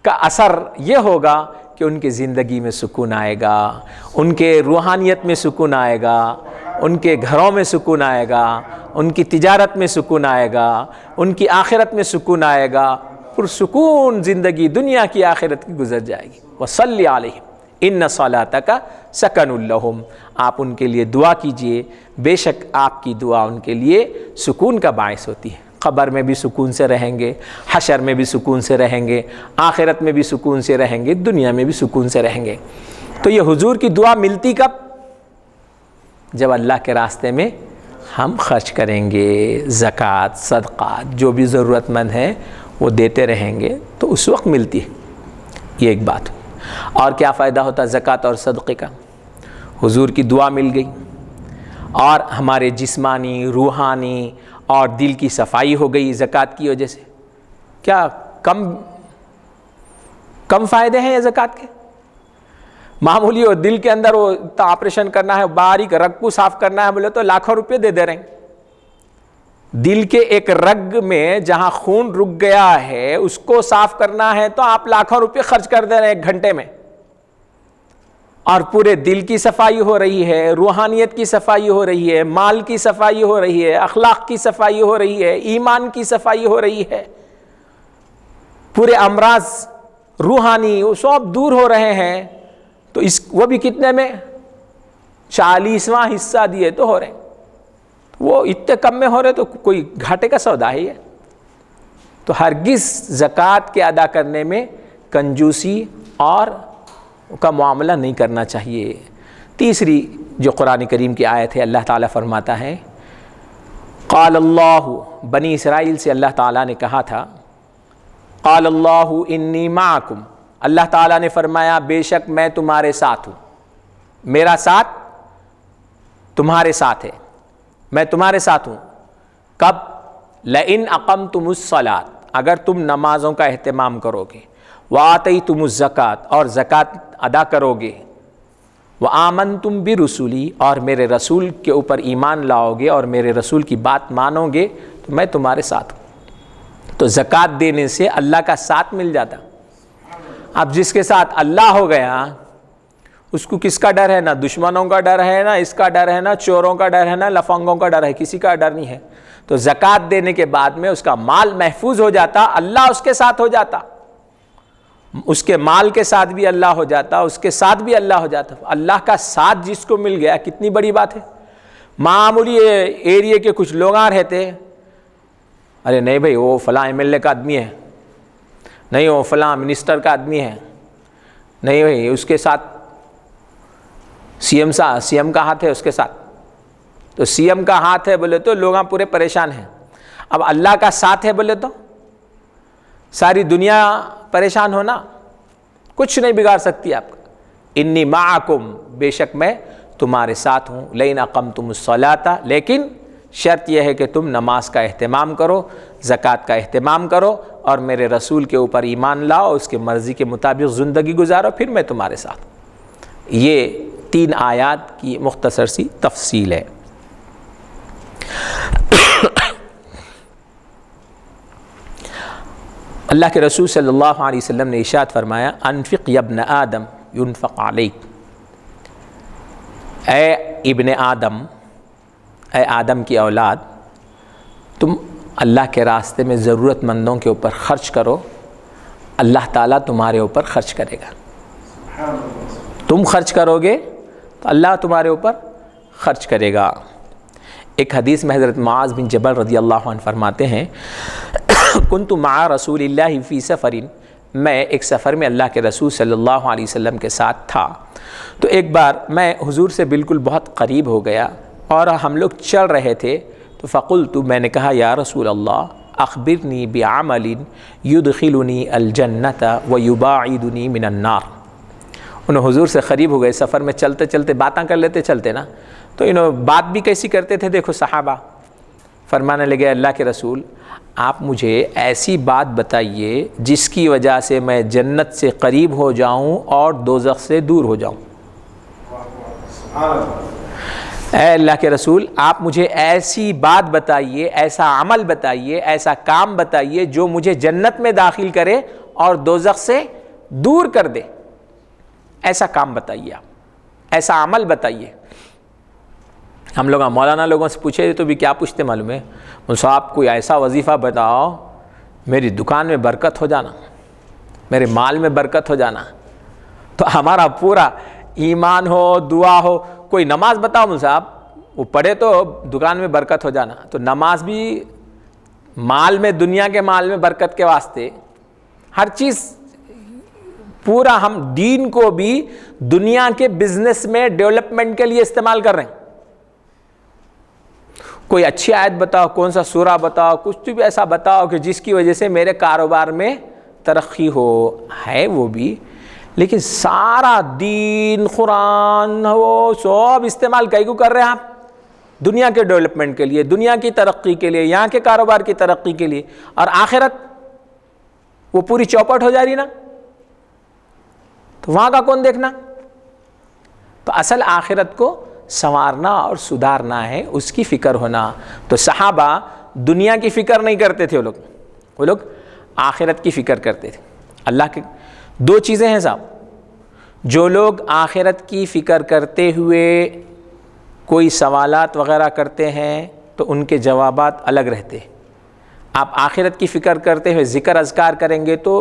کا اثر یہ ہوگا کہ ان کی زندگی میں سکون آئے گا، ان کے روحانیت میں سکون آئے گا، ان کے گھروں میں سکون آئے گا، ان کی تجارت میں سکون آئے گا، ان کی آخرت میں سکون آئے گا. پرسکون زندگی دنیا کی آخرت کی گزر جائے گی. وصلی علیہم ان صلاتک سکن لہم، آپ ان کے لیے دعا کیجئے، بے شک آپ کی دعا ان کے لیے سکون کا باعث ہوتی ہے. قبر میں بھی سکون سے رہیں گے، حشر میں بھی سکون سے رہیں گے، آخرت میں بھی سکون سے رہیں گے، دنیا میں بھی سکون سے رہیں گے. تو یہ حضور کی دعا ملتی کب؟ جب اللہ کے راستے میں ہم خرچ کریں گے، زکوٰۃ، صدقات، جو بھی ضرورت مند ہیں وہ دیتے رہیں گے تو اس وقت ملتی ہے. یہ ایک بات. اور کیا فائدہ ہوتا زکوٰۃ اور صدقے کا؟ حضور کی دعا مل گئی اور ہمارے جسمانی، روحانی اور دل کی صفائی ہو گئی زکوٰۃ کی وجہ سے. کیا کم فائدے ہیں یہ زکوٰۃ کے؟ معمولی ہو دل کے اندر وہ آپریشن کرنا ہے، باریک رگ کو صاف کرنا ہے بولے تو لاکھوں روپے دے رہے ہیں. دل کے ایک رگ میں جہاں خون رک گیا ہے اس کو صاف کرنا ہے تو آپ لاکھوں روپے خرچ کر دے رہے ہیں 1 گھنٹے میں. اور پورے دل کی صفائی ہو رہی ہے، روحانیت کی صفائی ہو رہی ہے، مال کی صفائی ہو رہی ہے، اخلاق کی صفائی ہو رہی ہے، ایمان کی صفائی ہو رہی ہے، پورے امراض روحانی وہ سب دور ہو رہے ہیں. تو وہ بھی کتنے میں 40واں حصہ دیے تو ہو رہے ہیں. وہ اتنے کم میں ہو رہے تو کوئی گھاٹے کا سودا ہے یہ. تو ہرگز زکوٰۃ کے ادا کرنے میں کنجوسی اور کا معاملہ نہیں کرنا چاہیے. تیسری جو قرآن کریم کی آیت ہے، اللہ تعالیٰ فرماتا ہے قال اللہ، بنی اسرائیل سے اللہ تعالیٰ نے کہا تھا قال اللہ انی معکم، اللہ تعالیٰ نے فرمایا بے شک میں تمہارے ساتھ ہوں، میرا ساتھ تمہارے ساتھ ہے، میں تمہارے ساتھ ہوں. کب؟ لئن اقمتم الصلاۃ، اگر تم نمازوں کا اہتمام کرو گے، وآتیتم الزکوٰۃ، اور زکوٰۃ ادا کرو گے، وآمنتم برسولی، اور میرے رسول کے اوپر ایمان لاؤ گے اور میرے رسول کی بات مانو گے تو میں تمہارے ساتھ ہوں. تو زکوٰۃ دینے سے اللہ کا ساتھ مل جاتا. اب جس کے ساتھ اللہ ہو گیا اس کو کس کا ڈر ہے؟ نہ دشمنوں کا ڈر ہے، نہ اس کا ڈر ہے، نہ چوروں کا ڈر ہے، نہ لفنگوں کا ڈر ہے، کسی کا ڈر نہیں ہے. تو زکوٰۃ دینے کے بعد میں اس کا مال محفوظ ہو جاتا، اللہ اس کے ساتھ ہو جاتا، اس کے مال کے ساتھ بھی اللہ ہو جاتا، اس کے ساتھ بھی اللہ ہو جاتا. اللہ کا ساتھ جس کو مل گیا کتنی بڑی بات ہے. معمولی ایریے کے کچھ لوگ رہتے، ارے نہیں بھائی وہ فلاں MLA کا آدمی ہے، نہیں وہ فلاں منسٹر کا آدمی ہے، نہیں بھائی اس کے ساتھ CM کا ہاتھ ہے اس کے ساتھ. تو CM کا ہاتھ ہے بولے تو لوگ پورے پریشان ہیں. اب اللہ کا ساتھ ہے بولے تو ساری دنیا پریشان ہونا کچھ نہیں بگاڑ سکتی آپ کا. انی معکم، بے شک میں تمہارے ساتھ ہوں. لئن اقمتم الصلاۃ، لیکن شرط یہ ہے کہ تم نماز کا اہتمام کرو، زکوٰۃ کا اہتمام کرو اور میرے رسول کے اوپر ایمان لاؤ، اس کے مرضی کے مطابق زندگی گزارو، پھر میں تمہارے ساتھ. یہ 3 آیات کی مختصر سی تفصیل ہے. اللہ کے رسول صلی اللہ علیہ وسلم نے ارشاد فرمایا انفق یا ابن آدم ينفق علیک، اے ابن آدم، اے آدم کی اولاد، تم اللہ کے راستے میں ضرورت مندوں کے اوپر خرچ کرو، اللہ تعالیٰ تمہارے اوپر خرچ کرے گا. تم خرچ کرو گے تو اللہ تمہارے اوپر خرچ کرے گا. ایک حدیث میں حضرت معاذ بن جبل رضی اللہ عنہ فرماتے ہیں کنت مع رسول اللہ فی سفر، میں ایک سفر میں اللہ کے رسول صلی اللہ علیہ وسلم کے ساتھ تھا. تو ایک بار میں حضور سے بالکل بہت قریب ہو گیا اور ہم لوگ چل رہے تھے. تو فقلت، میں نے کہا یا رسول اللہ اخبرنی بعمل یدخلنی الجنۃ ویباعدنی من النار. انہوں حضور سے قریب ہو گئے، سفر میں چلتے چلتے باتاں کر لیتے چلتے نا، تو انہوں بات بھی کیسی کرتے تھے دیکھو صحابہ. فرمانے لگے اللہ کے رسول آپ مجھے ایسی بات بتائیے جس کی وجہ سے میں جنت سے قریب ہو جاؤں اور دوزخ سے دور ہو جاؤں. اے اللہ کے رسول آپ مجھے ایسی بات بتائیے، ایسا عمل بتائیے، ایسا کام بتائیے جو مجھے جنت میں داخل کرے اور دوزخ سے دور کر دے. ایسا کام بتائیے، آپ ایسا عمل بتائیے. ہم لوگ مولانا لوگوں سے پوچھے تو بھی کیا پوچھتے معلوم ہے؟ صاحب کوئی ایسا وظیفہ بتاؤ میری دکان میں برکت ہو جانا، میرے مال میں برکت ہو جانا. تو ہمارا پورا ایمان ہو، دعا ہو. کوئی نماز بتاؤ صاحب، وہ پڑھے تو دکان میں برکت ہو جانا. تو نماز بھی مال میں، دنیا کے مال میں برکت کے واسطے، ہر چیز پورا ہم دین کو بھی دنیا کے بزنس میں ڈیولپمنٹ کے لیے استعمال کر رہے ہیں. کوئی اچھی آیت بتاؤ, کون سا سورہ بتاؤ, کچھ بھی ایسا بتاؤ کہ جس کی وجہ سے میرے کاروبار میں ترقی ہو. ہے وہ بھی, لیکن سارا دین, قرآن, وہ سب استعمال کئی کو کر رہے ہیں آپ دنیا کے ڈیولپمنٹ کے لیے, دنیا کی ترقی کے لیے, یہاں کے کاروبار کی ترقی کے لیے. اور آخرت وہ پوری چوپٹ ہو جا رہی نا, تو وہاں کا کون دیکھنا؟ تو اصل آخرت کو سنوارنا اور سدھارنا ہے, اس کی فکر ہونا. تو صحابہ دنیا کی فکر نہیں کرتے تھے, وہ لوگ آخرت کی فکر کرتے تھے. اللہ کے دو چیزیں ہیں صاحب, جو لوگ آخرت کی فکر کرتے ہوئے کوئی سوالات وغیرہ کرتے ہیں تو ان کے جوابات الگ رہتے ہیں. آپ آخرت کی فکر کرتے ہوئے ذکر اذکار کریں گے تو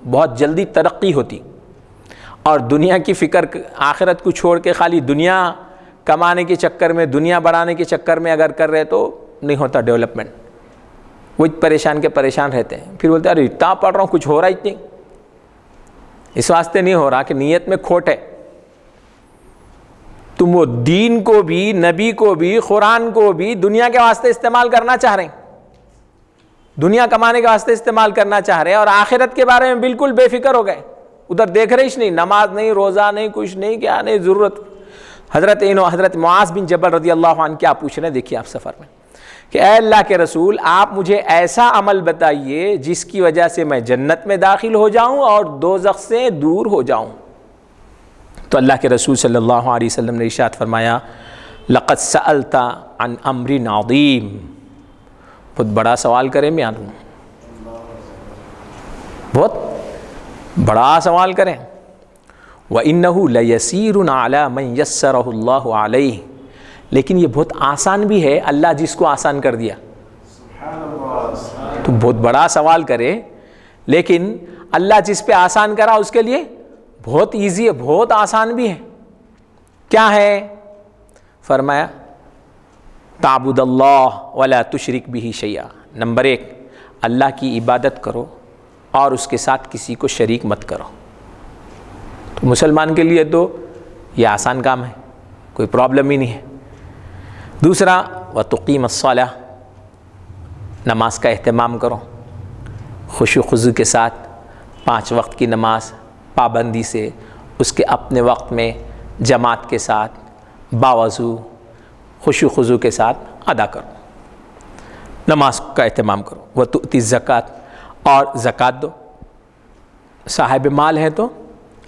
بہت جلدی ترقی ہوتی, اور دنیا کی فکر آخرت کو چھوڑ کے خالی دنیا کمانے کے چکر میں, دنیا بڑھانے کے چکر میں اگر کر رہے تو نہیں ہوتا ڈیولپمنٹ. وہ پریشان کے پریشان رہتے ہیں, پھر بولتے ہیں ارے اتنا پڑھ رہا ہوں کچھ ہو رہا ہی نہیں. اس واسطے نہیں ہو رہا کہ نیت میں کھوٹ ہے. تم وہ دین کو بھی, نبی کو بھی, قرآن کو بھی دنیا کے واسطے استعمال کرنا چاہ رہے ہیں, دنیا کمانے کے واسطے استعمال کرنا چاہ رہے ہیں, اور آخرت کے بارے میں بالکل بے فکر ہو گئے. ادھر دیکھ رہے ہی نہیں, نماز نہیں, روزہ نہیں, کچھ نہیں, کیا نہیں ضرورت. حضرت معاذ بن جبل رضی اللہ عنہ کیا پوچھ رہے ہیں, دیکھیے آپ سفر میں, کہ اے اللہ کے رسول آپ مجھے ایسا عمل بتائیے جس کی وجہ سے میں جنت میں داخل ہو جاؤں اور دوزخ سے دور ہو جاؤں. تو اللہ کے رسول صلی اللہ علیہ وسلم نے ارشاد فرمایا, لقد سألت عن امر عظیم, بہت بڑا سوال کرے میں آدھوں, بہت بڑا سوال کریں. وَإِنَّهُ لَيَسِيرٌ عَلَى مَنْ يَسَّرَهُ اللَّهُ عَلَيْهِ, لیکن یہ بہت آسان بھی ہے اللہ جس کو آسان کر دیا. تو بہت بڑا سوال کرے, لیکن اللہ جس پہ آسان کرا اس کے لیے بہت ایزی ہے, بہت آسان بھی ہے. کیا ہے؟ فرمایا تعبد اللہ ولا تشرک بہ شیئا. نمبر 1, اللہ کی عبادت کرو اور اس کے ساتھ کسی کو شریک مت کرو. تو مسلمان کے لیے تو یہ آسان کام ہے, کوئی پرابلم ہی نہیں ہے. دوسرا, وتقیم الصلاۃ, نماز کا اہتمام کرو خشوع و خضوع کے ساتھ, 5 وقت کی نماز پابندی سے, اس کے اپنے وقت میں جماعت کے ساتھ باوضو خشوع و خضوع کے ساتھ ادا کرو, نماز کا اہتمام کرو. وتؤتی الزکوٰۃ, اور زکوٰۃ دو, صاحب مال ہے تو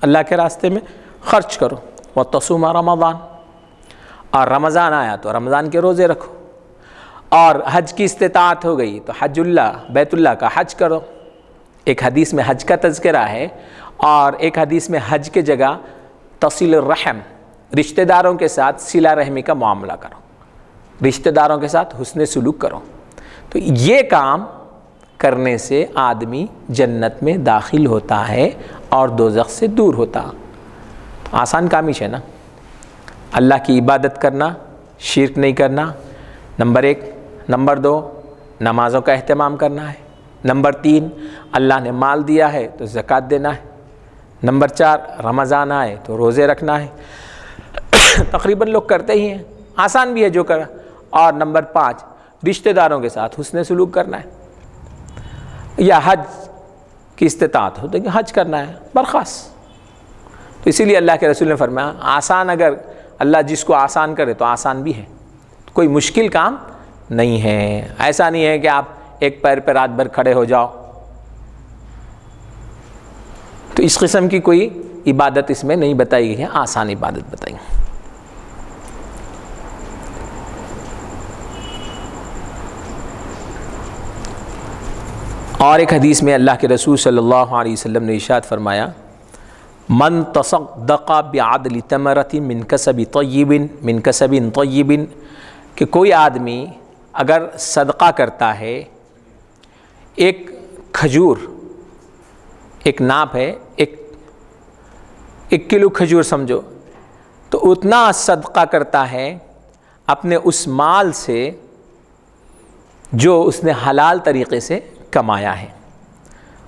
اللہ کے راستے میں خرچ کرو. وتصوم رمضان, اور رمضان آیا تو رمضان کے روزے رکھو. اور حج کی استطاعت ہو گئی تو حج اللہ, بیت اللہ کا حج کرو. ایک حدیث میں حج کا تذکرہ ہے, اور ایک حدیث میں حج کے جگہ تصل الرحم, رشتہ داروں کے ساتھ صلہ رحمی کا معاملہ کرو, رشتہ داروں کے ساتھ حسن سلوک کرو. تو یہ کام کرنے سے آدمی جنت میں داخل ہوتا ہے اور دوزخ سے دور ہوتا. تو آسان کام ہی ہے نا, اللہ کی عبادت کرنا, شرک نہیں کرنا, نمبر 1. نمبر 2, نمازوں کا اہتمام کرنا ہے. نمبر 3, اللہ نے مال دیا ہے تو زکوٰۃ دینا ہے. نمبر 4, رمضان آئے تو روزے رکھنا ہے. تقریباً لوگ کرتے ہی ہیں, آسان بھی ہے جو کرا. اور نمبر 5, رشتہ داروں کے ساتھ حسن سلوک کرنا ہے. یا حج کی استطاعت ہو تو حج کرنا ہے, برخاست. تو اسی لیے اللہ کے رسول نے فرمایا آسان, اگر اللہ جس کو آسان کرے تو آسان بھی ہے, کوئی مشکل کام نہیں ہے. ایسا نہیں ہے کہ آپ ایک پیر پہ رات بھر کھڑے ہو جاؤ. تو اس قسم کی کوئی عبادت اس میں نہیں بتائی گئی ہے, آسان عبادت بتائی گئی. اور ایک حدیث میں اللہ کے رسول صلی اللہ علیہ وسلم نے ارشاد فرمایا, من تصدق بعدل تمرۃ من کسب طیب, کہ کوئی آدمی اگر صدقہ کرتا ہے, ایک کھجور, ایک ناپ ہے, 1 کلو کھجور سمجھو, تو اتنا صدقہ کرتا ہے اپنے اس مال سے جو اس نے حلال طریقے سے کمایا ہے,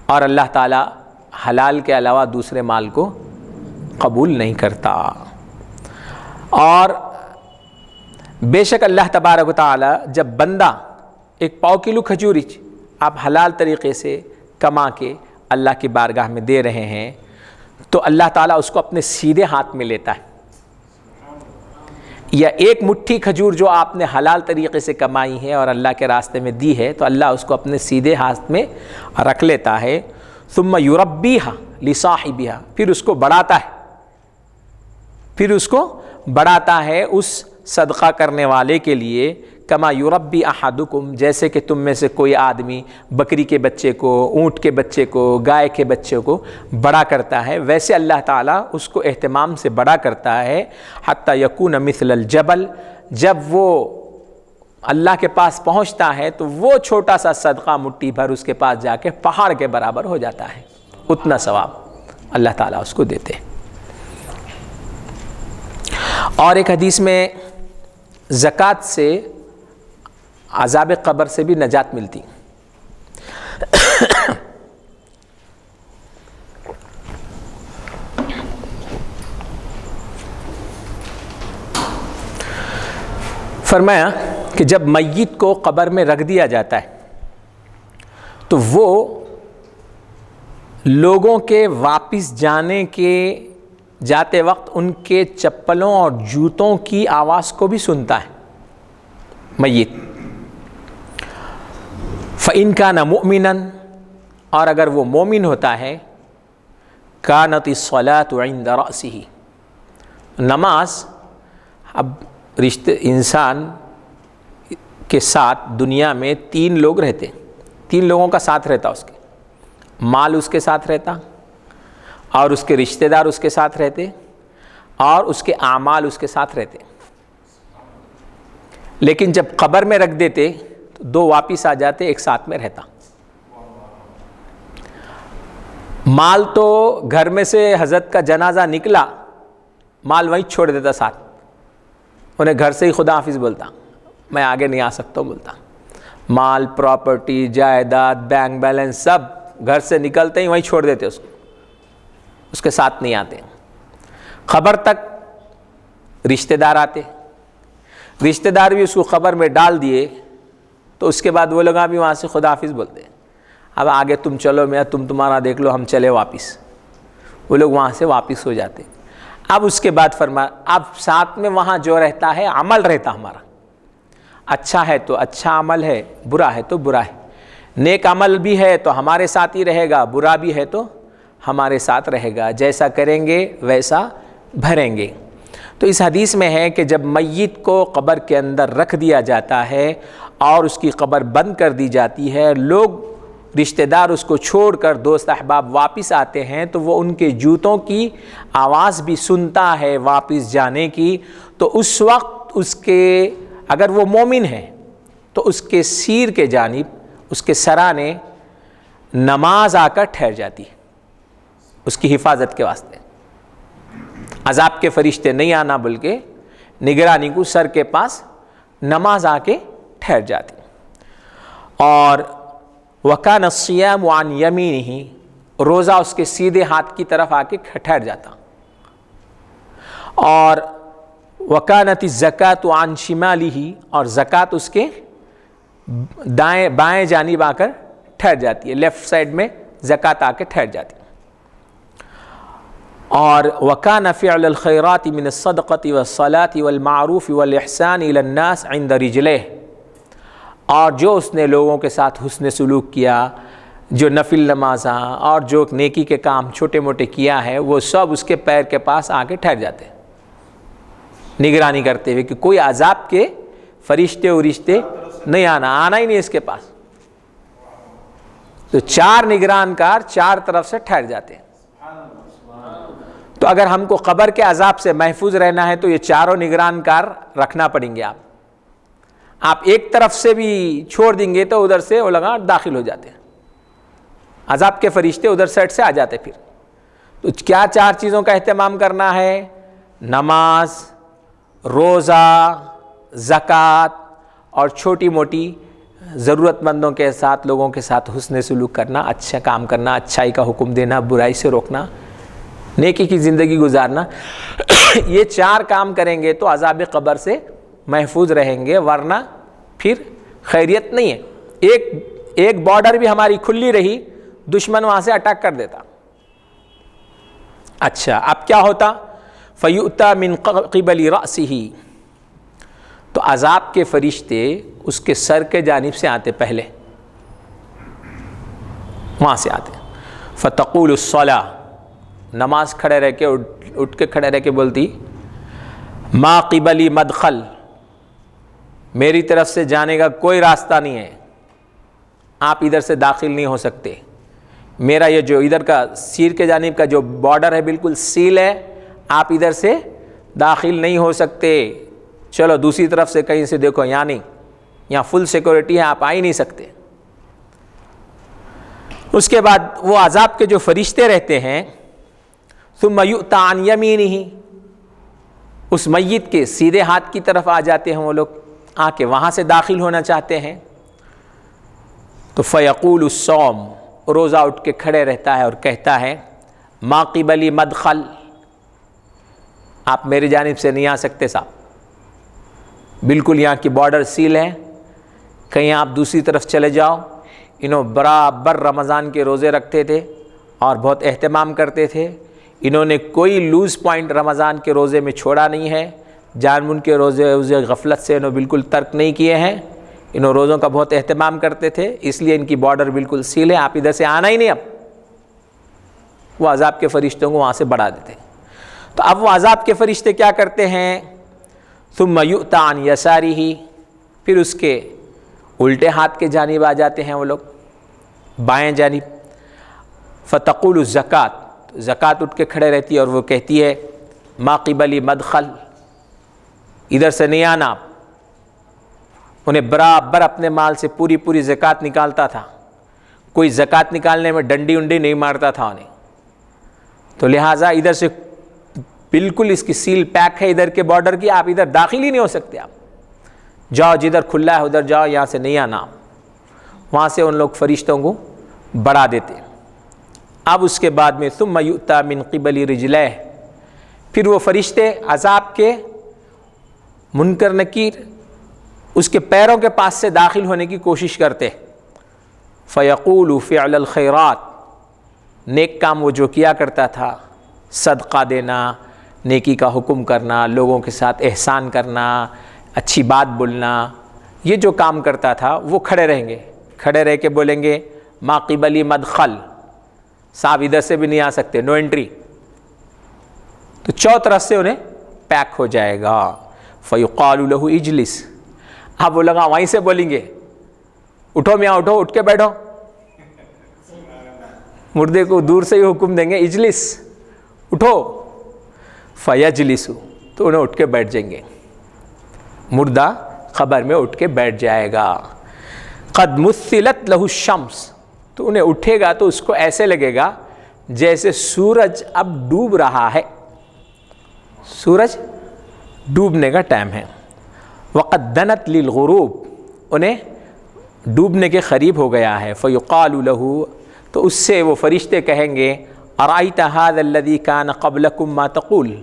اور اللہ تعالیٰ حلال کے علاوہ دوسرے مال کو قبول نہیں کرتا۔ اور بے شک اللہ تبارک و تعالی جب بندہ ایک پاؤ کلو کھجوری آپ حلال طریقے سے کما کے اللہ کی بارگاہ میں دے رہے ہیں تو اللہ تعالیٰ اس کو اپنے سیدھے ہاتھ میں لیتا ہے، یا ایک مٹھی کھجور جو آپ نے حلال طریقے سے کمائی ہے اور اللہ کے راستے میں دی ہے تو اللہ اس کو اپنے سیدھے ہاتھ میں رکھ لیتا ہے۔ ثم یربیہا لصاحبہا، پھر اس کو بڑھاتا ہے اس صدقہ کرنے والے کے لیے، کما یربی احدکم، جیسے کہ تم میں سے کوئی آدمی بکری کے بچے کو، اونٹ کے بچے کو، گائے کے بچے کو بڑا کرتا ہے، ویسے اللہ تعالیٰ اس کو اہتمام سے بڑا کرتا ہے، حتی یکون مثل الجبل، جب وہ اللہ کے پاس پہنچتا ہے تو وہ چھوٹا سا صدقہ مٹھی بھر اس کے پاس جا کے پہاڑ کے برابر ہو جاتا ہے، اتنا ثواب اللہ تعالیٰ اس کو دیتے ہیں۔ اور ایک حدیث میں زکوٰۃ سے عذاب قبر سے بھی نجات ملتی۔ فرمایا کہ جب میت کو قبر میں رکھ دیا جاتا ہے تو وہ لوگوں کے واپس جاتے وقت ان کے چپلوں اور جوتوں کی آواز کو بھی سنتا ہے میت۔ فَإِن كَانَ مُؤْمِنًا، اور اگر وہ مومن ہوتا ہے، كَانَتِ الصَّلَاةُ عِنْدَ رَأْسِهِ، نماز، اب انسان کے ساتھ دنیا میں 3 لوگ رہتے، 3 لوگوں کا ساتھ رہتا، اس کے مال اس کے ساتھ رہتا، اور اس کے رشتہ دار اس کے ساتھ رہتے، اور اس کے اعمال اس کے ساتھ رہتے۔ لیکن جب قبر میں رکھ دیتے تو 2 واپس آ جاتے، ایک ساتھ میں رہتا۔ مال تو گھر میں سے حضرت کا جنازہ نکلا، مال وہیں چھوڑ دیتا ساتھ، انہیں گھر سے ہی خدا حافظ بولتا، میں آگے نہیں آ سکتا ہوں بولتا۔ مال، پراپرٹی، جائیداد، بینک بیلنس سب گھر سے نکلتے ہی وہیں چھوڑ دیتے اس کو، اس کے ساتھ نہیں آتے۔ قبر تک رشتہ دار آتے، رشتہ دار بھی اس کو قبر میں ڈال دیے تو اس کے بعد وہ لوگ بھی وہاں سے خدا حافظ بولتے ہیں، اب آگے تم چلو، میں تمہارا دیکھ لو، ہم چلے واپس۔ وہ لوگ وہاں سے واپس ہو جاتے۔ اب اس کے بعد فرمایا اب ساتھ میں وہاں جو رہتا ہے عمل رہتا ہمارا، اچھا ہے تو اچھا عمل ہے، برا ہے تو برا ہے، نیک عمل بھی ہے تو ہمارے ساتھ ہی رہے گا، برا بھی ہے تو ہمارے ساتھ رہے گا، جیسا کریں گے ویسا بھریں گے۔ تو اس حدیث میں ہے کہ جب میت کو قبر کے اندر رکھ دیا جاتا ہے اور اس کی قبر بند کر دی جاتی ہے، لوگ رشتہ دار اس کو چھوڑ کر دوست احباب واپس آتے ہیں تو وہ ان کے جوتوں کی آواز بھی سنتا ہے واپس جانے کی، تو اس وقت اس کے اگر وہ مومن ہے تو اس کے سیر کے جانب، اس کے سرانے نماز آ کر ٹھہر جاتی ہے اس کی حفاظت کے واسطے۔ عذاب کے فرشتے نہیں آنا بلکہ نگرانی کو سر کے پاس نماز آ کے ٹھہر جاتی۔ اور وَكَانَ الصِّيَامُ عَنْ يَمِينِهِ، روزہ اس کے سیدھے ہاتھ کی طرف آ کے ٹھہر جاتا۔ اور وَكَانَتِ الزَّكَاةُ عَنْ شِمَالِهِ، اور زکوٰۃ اس کے بائیں جانب آ کر ٹھہر جاتی ہے، لیفٹ سائڈ میں زکوٰۃ آ کے ٹھہر جاتی۔ اور وَكَانَ فِعْلَ الْخَيْرَاتِ مِنَ الصَّدْقَةِ وَالصَّلَاةِ وَالْمَعْرُوفِ وَالْإِحْسَانِ إِلَى النَّاسِ عِنْدَ رِجْلِهِ، اور جو اس نے لوگوں کے ساتھ حسن سلوک کیا، جو نفل نمازاں اور جو نیکی کے کام چھوٹے موٹے کیا ہے، وہ سب اس کے پیر کے پاس آ کے ٹھہر جاتے ہیں، نگرانی کرتے ہوئے کہ کوئی عذاب کے فرشتے ورشتے نہیں آنا ہی نہیں اس کے پاس۔ تو 4 نگران کار 4 طرف سے ٹھہر جاتے ہیں۔ تو اگر ہم کو قبر کے عذاب سے محفوظ رہنا ہے تو یہ 4 نگران کار رکھنا پڑیں گے۔ آپ ایک طرف سے بھی چھوڑ دیں گے تو ادھر سے وہ لگا داخل ہو جاتے ہیں، عذاب کے فرشتے ادھر سائڈ سے آ جاتے۔ پھر تو کیا 4 چیزوں کا اہتمام کرنا ہے؟ نماز، روزہ، زکوٰۃ اور چھوٹی موٹی ضرورت مندوں کے ساتھ، لوگوں کے ساتھ حسن سلوک کرنا، اچھا کام کرنا، اچھائی کا حکم دینا، برائی سے روکنا، نیکی کی زندگی گزارنا، یہ 4 کام کریں گے تو عذاب قبر سے محفوظ رہیں گے، ورنہ پھر خیریت نہیں ہے۔ ایک بارڈر بھی ہماری کھلی رہی، دشمن وہاں سے اٹیک کر دیتا۔ اچھا اب کیا ہوتا؟ فَيُؤْتَى مِنْ قِبَلِ رَأْسِهِ، تو عذاب کے فرشتے اس کے سر کے جانب سے آتے، پہلے وہاں سے آتے۔ فَتَقُولُ الصَّلَاةُ، نماز کھڑے رہ کے اٹھ کے کھڑے رہ کے بولتی، مَا قِبَلِ مَدْخَلْ، میری طرف سے جانے کا کوئی راستہ نہیں ہے، آپ ادھر سے داخل نہیں ہو سکتے، میرا یہ جو ادھر کا سیر کے جانب کا جو بارڈر ہے بالکل سیل ہے، آپ ادھر سے داخل نہیں ہو سکتے، چلو دوسری طرف سے کہیں سے دیکھو، یہاں نہیں، یہاں فل سیکورٹی ہے، آپ آ ہی نہیں سکتے۔ اس کے بعد وہ عذاب کے جو فرشتے رہتے ہیں، ثم یؤتی عن یمینہ، اس میت کے سیدھے ہاتھ کی طرف آ جاتے ہیں وہ لوگ، آ کے وہاں سے داخل ہونا چاہتے ہیں، تو فیقول الصوم، روزہ اٹھ کے کھڑے رہتا ہے اور کہتا ہے، ما قبلی مدخل، آپ میری جانب سے نہیں آ سکتے صاحب، بالکل یہاں کی بارڈر سیل ہے، کہیں آپ دوسری طرف چلے جاؤ۔ انہوں برابر رمضان کے روزے رکھتے تھے اور بہت اہتمام کرتے تھے، انہوں نے کوئی لوز پوائنٹ رمضان کے روزے میں چھوڑا نہیں ہے، جان بوجھ کے روزے غفلت سے انہوں بالکل ترک نہیں کیے ہیں، انہوں روزوں کا بہت اہتمام کرتے تھے، اس لیے ان کی بارڈر بالکل سیل ہے، آپ ادھر سے آنا ہی نہیں۔ اب وہ عذاب کے فرشتوں کو وہاں سے بڑھا دیتے ہیں۔ تو اب وہ عذاب کے فرشتے کیا کرتے ہیں؟ ثم یؤتی عن یسارہ، پھر اس کے الٹے ہاتھ کے جانب آ جاتے ہیں وہ لوگ، بائیں جانب۔ فتقول الزکوٰۃ، زکوٰۃ اٹھ کے کھڑے رہتی ہے اور وہ کہتی ہے، ما قبلی مدخل، ادھر سے نہیں آنا۔ انہیں برابر اپنے مال سے پوری زکوٰۃ نکالتا تھا، کوئی زکوٰۃ نکالنے میں ڈنڈی انڈی نہیں مارتا تھا انہیں، تو لہٰذا ادھر سے بالکل اس کی سیل پیک ہے ادھر کے بارڈر کی، آپ ادھر داخل ہی نہیں ہو سکتے، آپ جاؤ جدھر کھلا ہے ادھر جاؤ، یہاں سے نہیں آنا۔ وہاں سے ان لوگ فرشتوں کو بڑھا دیتے۔ اب اس کے بعد میں ثم یؤتی من قبل رجلیہ، پھر وہ فرشتے عذاب کے منکر نکیر اس کے پیروں کے پاس سے داخل ہونے کی کوشش کرتے۔ فیقول فعل الخیرات، نیک کام وہ جو کیا کرتا تھا، صدقہ دینا، نیکی کا حکم کرنا، لوگوں کے ساتھ احسان کرنا، اچھی بات بولنا، یہ جو کام کرتا تھا وہ کھڑے رہیں گے، کھڑے رہ کے بولیں گے، ما قبلی مدخل، صاحب ادھر سے بھی نہیں آ سکتے، نو انٹری۔ تو 4 طرف سے انہیں پیک ہو جائے گا۔ فیقال لہ اجلس، اب وہ لگا وہیں سے بولیں گے، اٹھو میاں اٹھو، اٹھ کے بیٹھو، مردے کو دور سے ہی حکم دیں گے، اجلس، اٹھو۔ فیجلس، تو انہیں اٹھ کے بیٹھ جائیں گے، مردہ قبر میں اٹھ کے بیٹھ جائے گا۔ قد مثلت لہ الشمس، تو انہیں اٹھے گا تو اس کو ایسے لگے گا جیسے سورج اب ڈوب رہا ہے، سورج ڈوبنے کا ٹائم ہے۔ وقد دنت للغروب، انہیں ڈوبنے کے قریب ہو گیا ہے۔ فیقال لہ، تو اس سے وہ فرشتے کہیں گے، ارأیت ھذا الذی کان قبلکم ما تقول،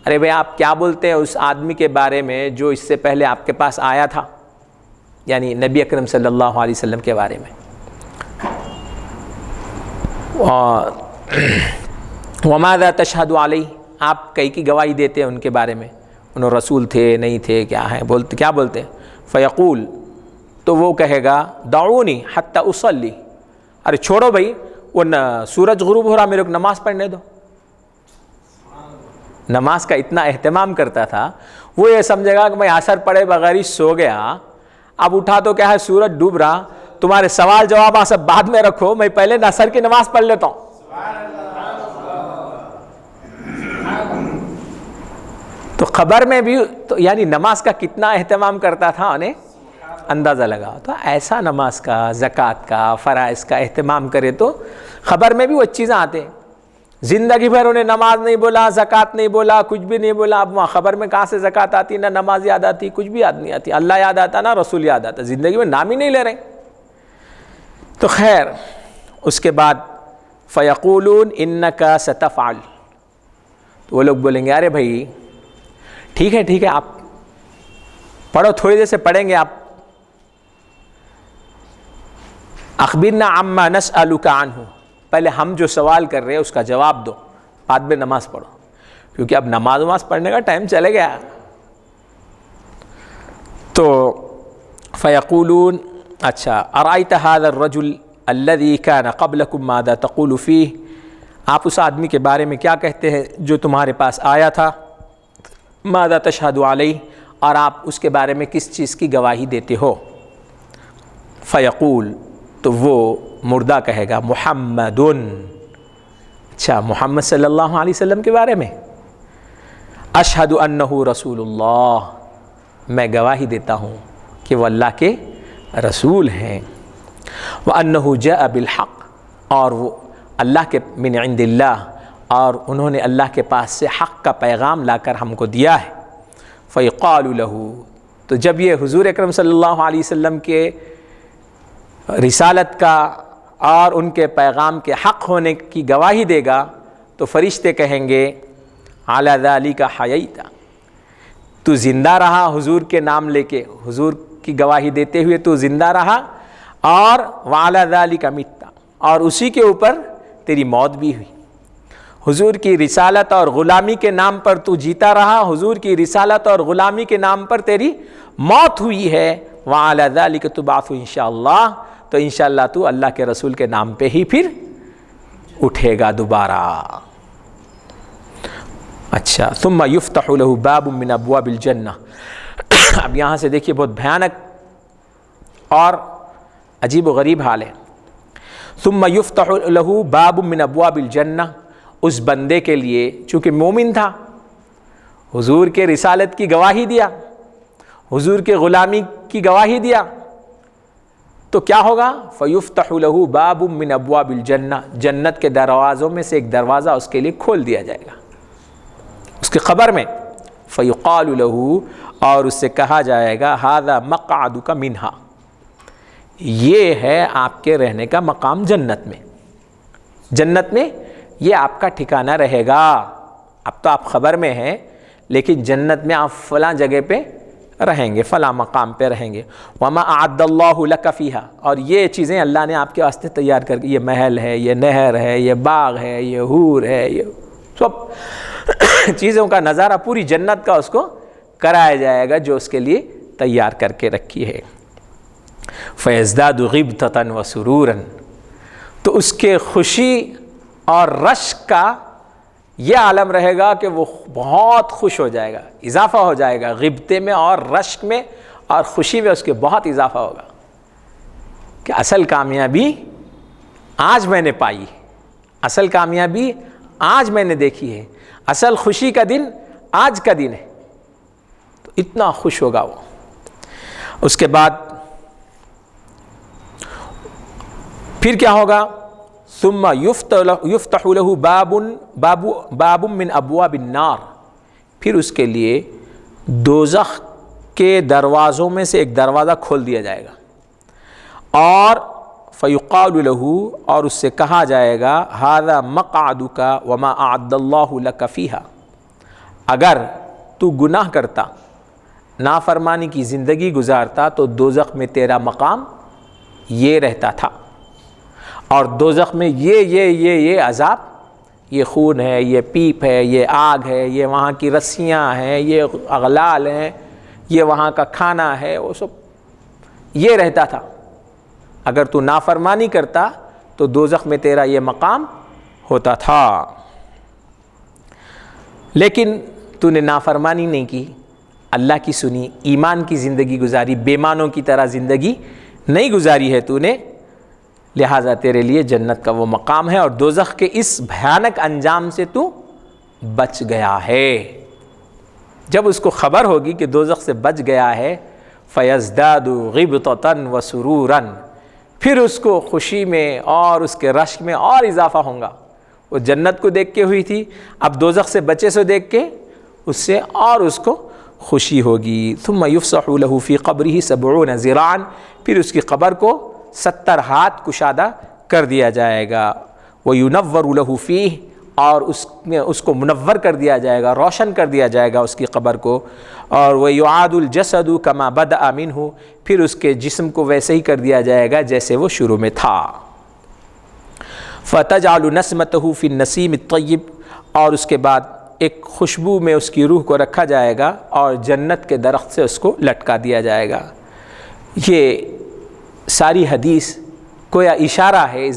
ارے بھائی آپ کیا بولتے ہیں اس آدمی کے بارے میں جو اس سے پہلے آپ کے پاس آیا تھا، یعنی نبی اکرم صلی اللہ علیہ وسلم کے بارے میں۔ وماذا تشہد علیہ، آپ کئی کی گواہی دیتے ہیں ان کے بارے میں، انہوں رسول تھے نہیں تھے، کیا ہیں، بولتے کیا بولتے ہیں؟ فیقول، تو وہ کہے گا، دعونی حتی اصلی، ارے چھوڑو بھائی، وہ سورج غروب ہو رہا، میرے کو نماز پڑھنے دو۔ نماز کا اتنا اہتمام کرتا تھا، وہ یہ سمجھے گا کہ میں عصر پڑھے بغیر ہی سو گیا، اب اٹھا تو کیا ہے سورج ڈوب رہا، تمہارے سوال جواب آپ سب بعد میں رکھو، میں پہلے عصر کی نماز پڑھ لیتا ہوں۔ تو خبر میں بھی تو یعنی نماز کا کتنا اہتمام کرتا تھا انہیں اندازہ لگا۔ تو ایسا نماز کا، زکوٰۃ کا، فرائض کا اہتمام کرے تو خبر میں بھی وہ چیزیں آتے ہیں۔ زندگی بھر انہیں نماز نہیں بولا، زکوٰۃ نہیں بولا، کچھ بھی نہیں بولا. اب وہاں خبر میں کہاں سے زکوٰۃ آتی، نہ نماز یاد آتی، کچھ بھی یاد نہیں آتی. اللہ یاد آتا نہ رسول یاد آتا، زندگی میں نام ہی نہیں لے رہے. تو خیر اس کے بعد فیقولون انکا ستفعل، تو وہ لوگ بولیں گے ارے بھائی ٹھیک ہے آپ پڑھو، تھوڑی دیر سے پڑھیں گے آپ. اخبرنا عما نسألک عنہ، پہلے ہم جو سوال کر رہے ہیں اس کا جواب دو، بعد میں نماز پڑھو، کیونکہ اب نماز پڑھنے کا ٹائم چلے گیا. تو فیقولون اچھا ارأیت هذا الرجل الذي كان قبلكم ماذا تقول فيه، آپ اس آدمی کے بارے میں کیا کہتے ہیں جو تمہارے پاس آیا تھا. ماذا تشهد علیہ، اور آپ اس کے بارے میں کس چیز کی گواہی دیتے ہو. فیقول، تو وہ مردہ کہے گا محمد، اچھا محمد صلی اللہ علیہ وسلم کے بارے میں. اشہد انہ رسول اللہ، میں گواہی دیتا ہوں کہ وہ اللہ کے رسول ہیں. وانہ جاء بالحق، اور وہ اللہ کے من عند اللہ، اور انہوں نے اللہ کے پاس سے حق کا پیغام لا کر ہم کو دیا ہے. فیقال لہ، تو جب یہ حضور اکرم صلی اللہ علیہ وسلم کے رسالت کا اور ان کے پیغام کے حق ہونے کی گواہی دے گا تو فرشتے کہیں گے علی ذالک حییت، تو زندہ رہا حضور کے نام لے کے، حضور کی گواہی دیتے ہوئے تو زندہ رہا، اور وعلی ذالک مت، اور اسی کے اوپر تیری موت بھی ہوئی. حضور کی رسالت اور غلامی کے نام پر تو جیتا رہا، حضور کی رسالت اور غلامی کے نام پر تیری موت ہوئی ہے. وعلی ذالک تبعث انشاءاللہ، تو انشاءاللہ تو اللہ کے رسول کے نام پہ ہی پھر اٹھے گا دوبارہ. اچھا ثم یفتح له باب من ابواب الجنہ. اب یہاں سے دیکھیے بہت بھیانک اور عجیب و غریب حال ہے. ثم یفتح له باب من ابواب الجنہ، اس بندے کے لیے چونکہ مومن تھا، حضور کے رسالت کی گواہی دیا، حضور کے غلامی کی گواہی دیا، تو کیا ہوگا؟ فیفتح له باب من ابواب الجنہ، جنت کے دروازوں میں سے ایک دروازہ اس کے لیے کھول دیا جائے گا اس کی خبر میں. فیقال له، اور اس سے کہا جائے گا ھذا مقعدک منہا، یہ ہے آپ کے رہنے کا مقام جنت میں، جنت میں یہ آپ کا ٹھکانہ رہے گا. اب تو آپ خبر میں ہیں، لیکن جنت میں آپ فلاں جگہ پہ رہیں گے، فلاں مقام پہ رہیں گے. وما اعد اللہ لک فیہا، اور یہ چیزیں اللہ نے آپ کے واسطے تیار کر کے، یہ محل ہے، یہ نہر ہے، یہ باغ ہے، یہ حور ہے، یہ سب چیزوں کا نظارہ پوری جنت کا اس کو کرایا جائے گا جو اس کے لیے تیار کر کے رکھی ہے. فیزداد غبطۃ وسرورا، تو اس کے خوشی اور رشک کا یہ عالم رہے گا کہ وہ بہت خوش ہو جائے گا، اضافہ ہو جائے گا غبطے میں اور رشک میں اور خوشی میں، اس کے بہت اضافہ ہوگا کہ اصل کامیابی آج میں نے پائی، اصل کامیابی آج میں نے دیکھی ہے، اصل خوشی کا دن آج کا دن ہے. تو اتنا خوش ہوگا وہ. اس کے بعد پھر کیا ہوگا؟ ثم یفتح له باب من ابواب النار، پھر اس کے لیے دوزخ کے دروازوں میں سے ایک دروازہ کھول دیا جائے گا. اور فیقال له، اور اس سے کہا جائے گا ھذا مقعدک وما اعد اللہ لک فیہا، اگر تو گناہ کرتا، نافرمانی کی زندگی گزارتا تو دوزخ میں تیرا مقام یہ رہتا تھا، اور دوزخ میں یہ عذاب، یہ خون ہے، یہ پیپ ہے، یہ آگ ہے، یہ وہاں کی رسیاں ہیں، یہ اغلال ہیں، یہ وہاں کا کھانا ہے، وہ سب یہ رہتا تھا. اگر تو نافرمانی کرتا تو دوزخ میں تیرا یہ مقام ہوتا تھا. لیکن تو نے نافرمانی نہیں کی، اللہ کی سنی، ایمان کی زندگی گزاری، بیمانوں کی طرح زندگی نہیں گزاری ہے تو نے، لہٰذا تیرے لیے جنت کا وہ مقام ہے، اور دوزخ کے اس بھیانک انجام سے تو بچ گیا ہے. جب اس کو خبر ہوگی کہ دوزخ سے بچ گیا ہے، فیزداد غبطۃ وسرورا، پھر اس کو خوشی میں اور اس کے رشک میں اور اضافہ ہوگا، وہ جنت کو دیکھ کے ہوئی تھی، اب دوزخ سے بچے سے دیکھ کے اس سے اور اس کو خوشی ہوگی۔ ثم یفسح له فی قبرہ 70 ذراعا، پھر اس کی قبر کو 70 ہاتھ کشادہ کر دیا جائے گا۔ وَيُنَوَّرُ لَهُ فِيهِ، اور اس کو منور کر دیا جائے گا، روشن کر دیا جائے گا اس کی قبر کو۔ اور وَيُعَادُ الْجَسَدُ كَمَا بَدَأَ مِنْهُ، پھر اس کے جسم کو ویسے ہی کر دیا جائے گا جیسے وہ شروع میں تھا۔ فَتَجْعَلُ نَسْمَتَهُ فِي النَّسِيمِ الطَّيِّبِ، اور اس کے بعد ایک خوشبو میں اس کی روح کو رکھا جائے گا اور جنت کے درخت سے اس کو لٹکا دیا جائے گا۔ یہ ساری حدیث کویا اشارہ ہے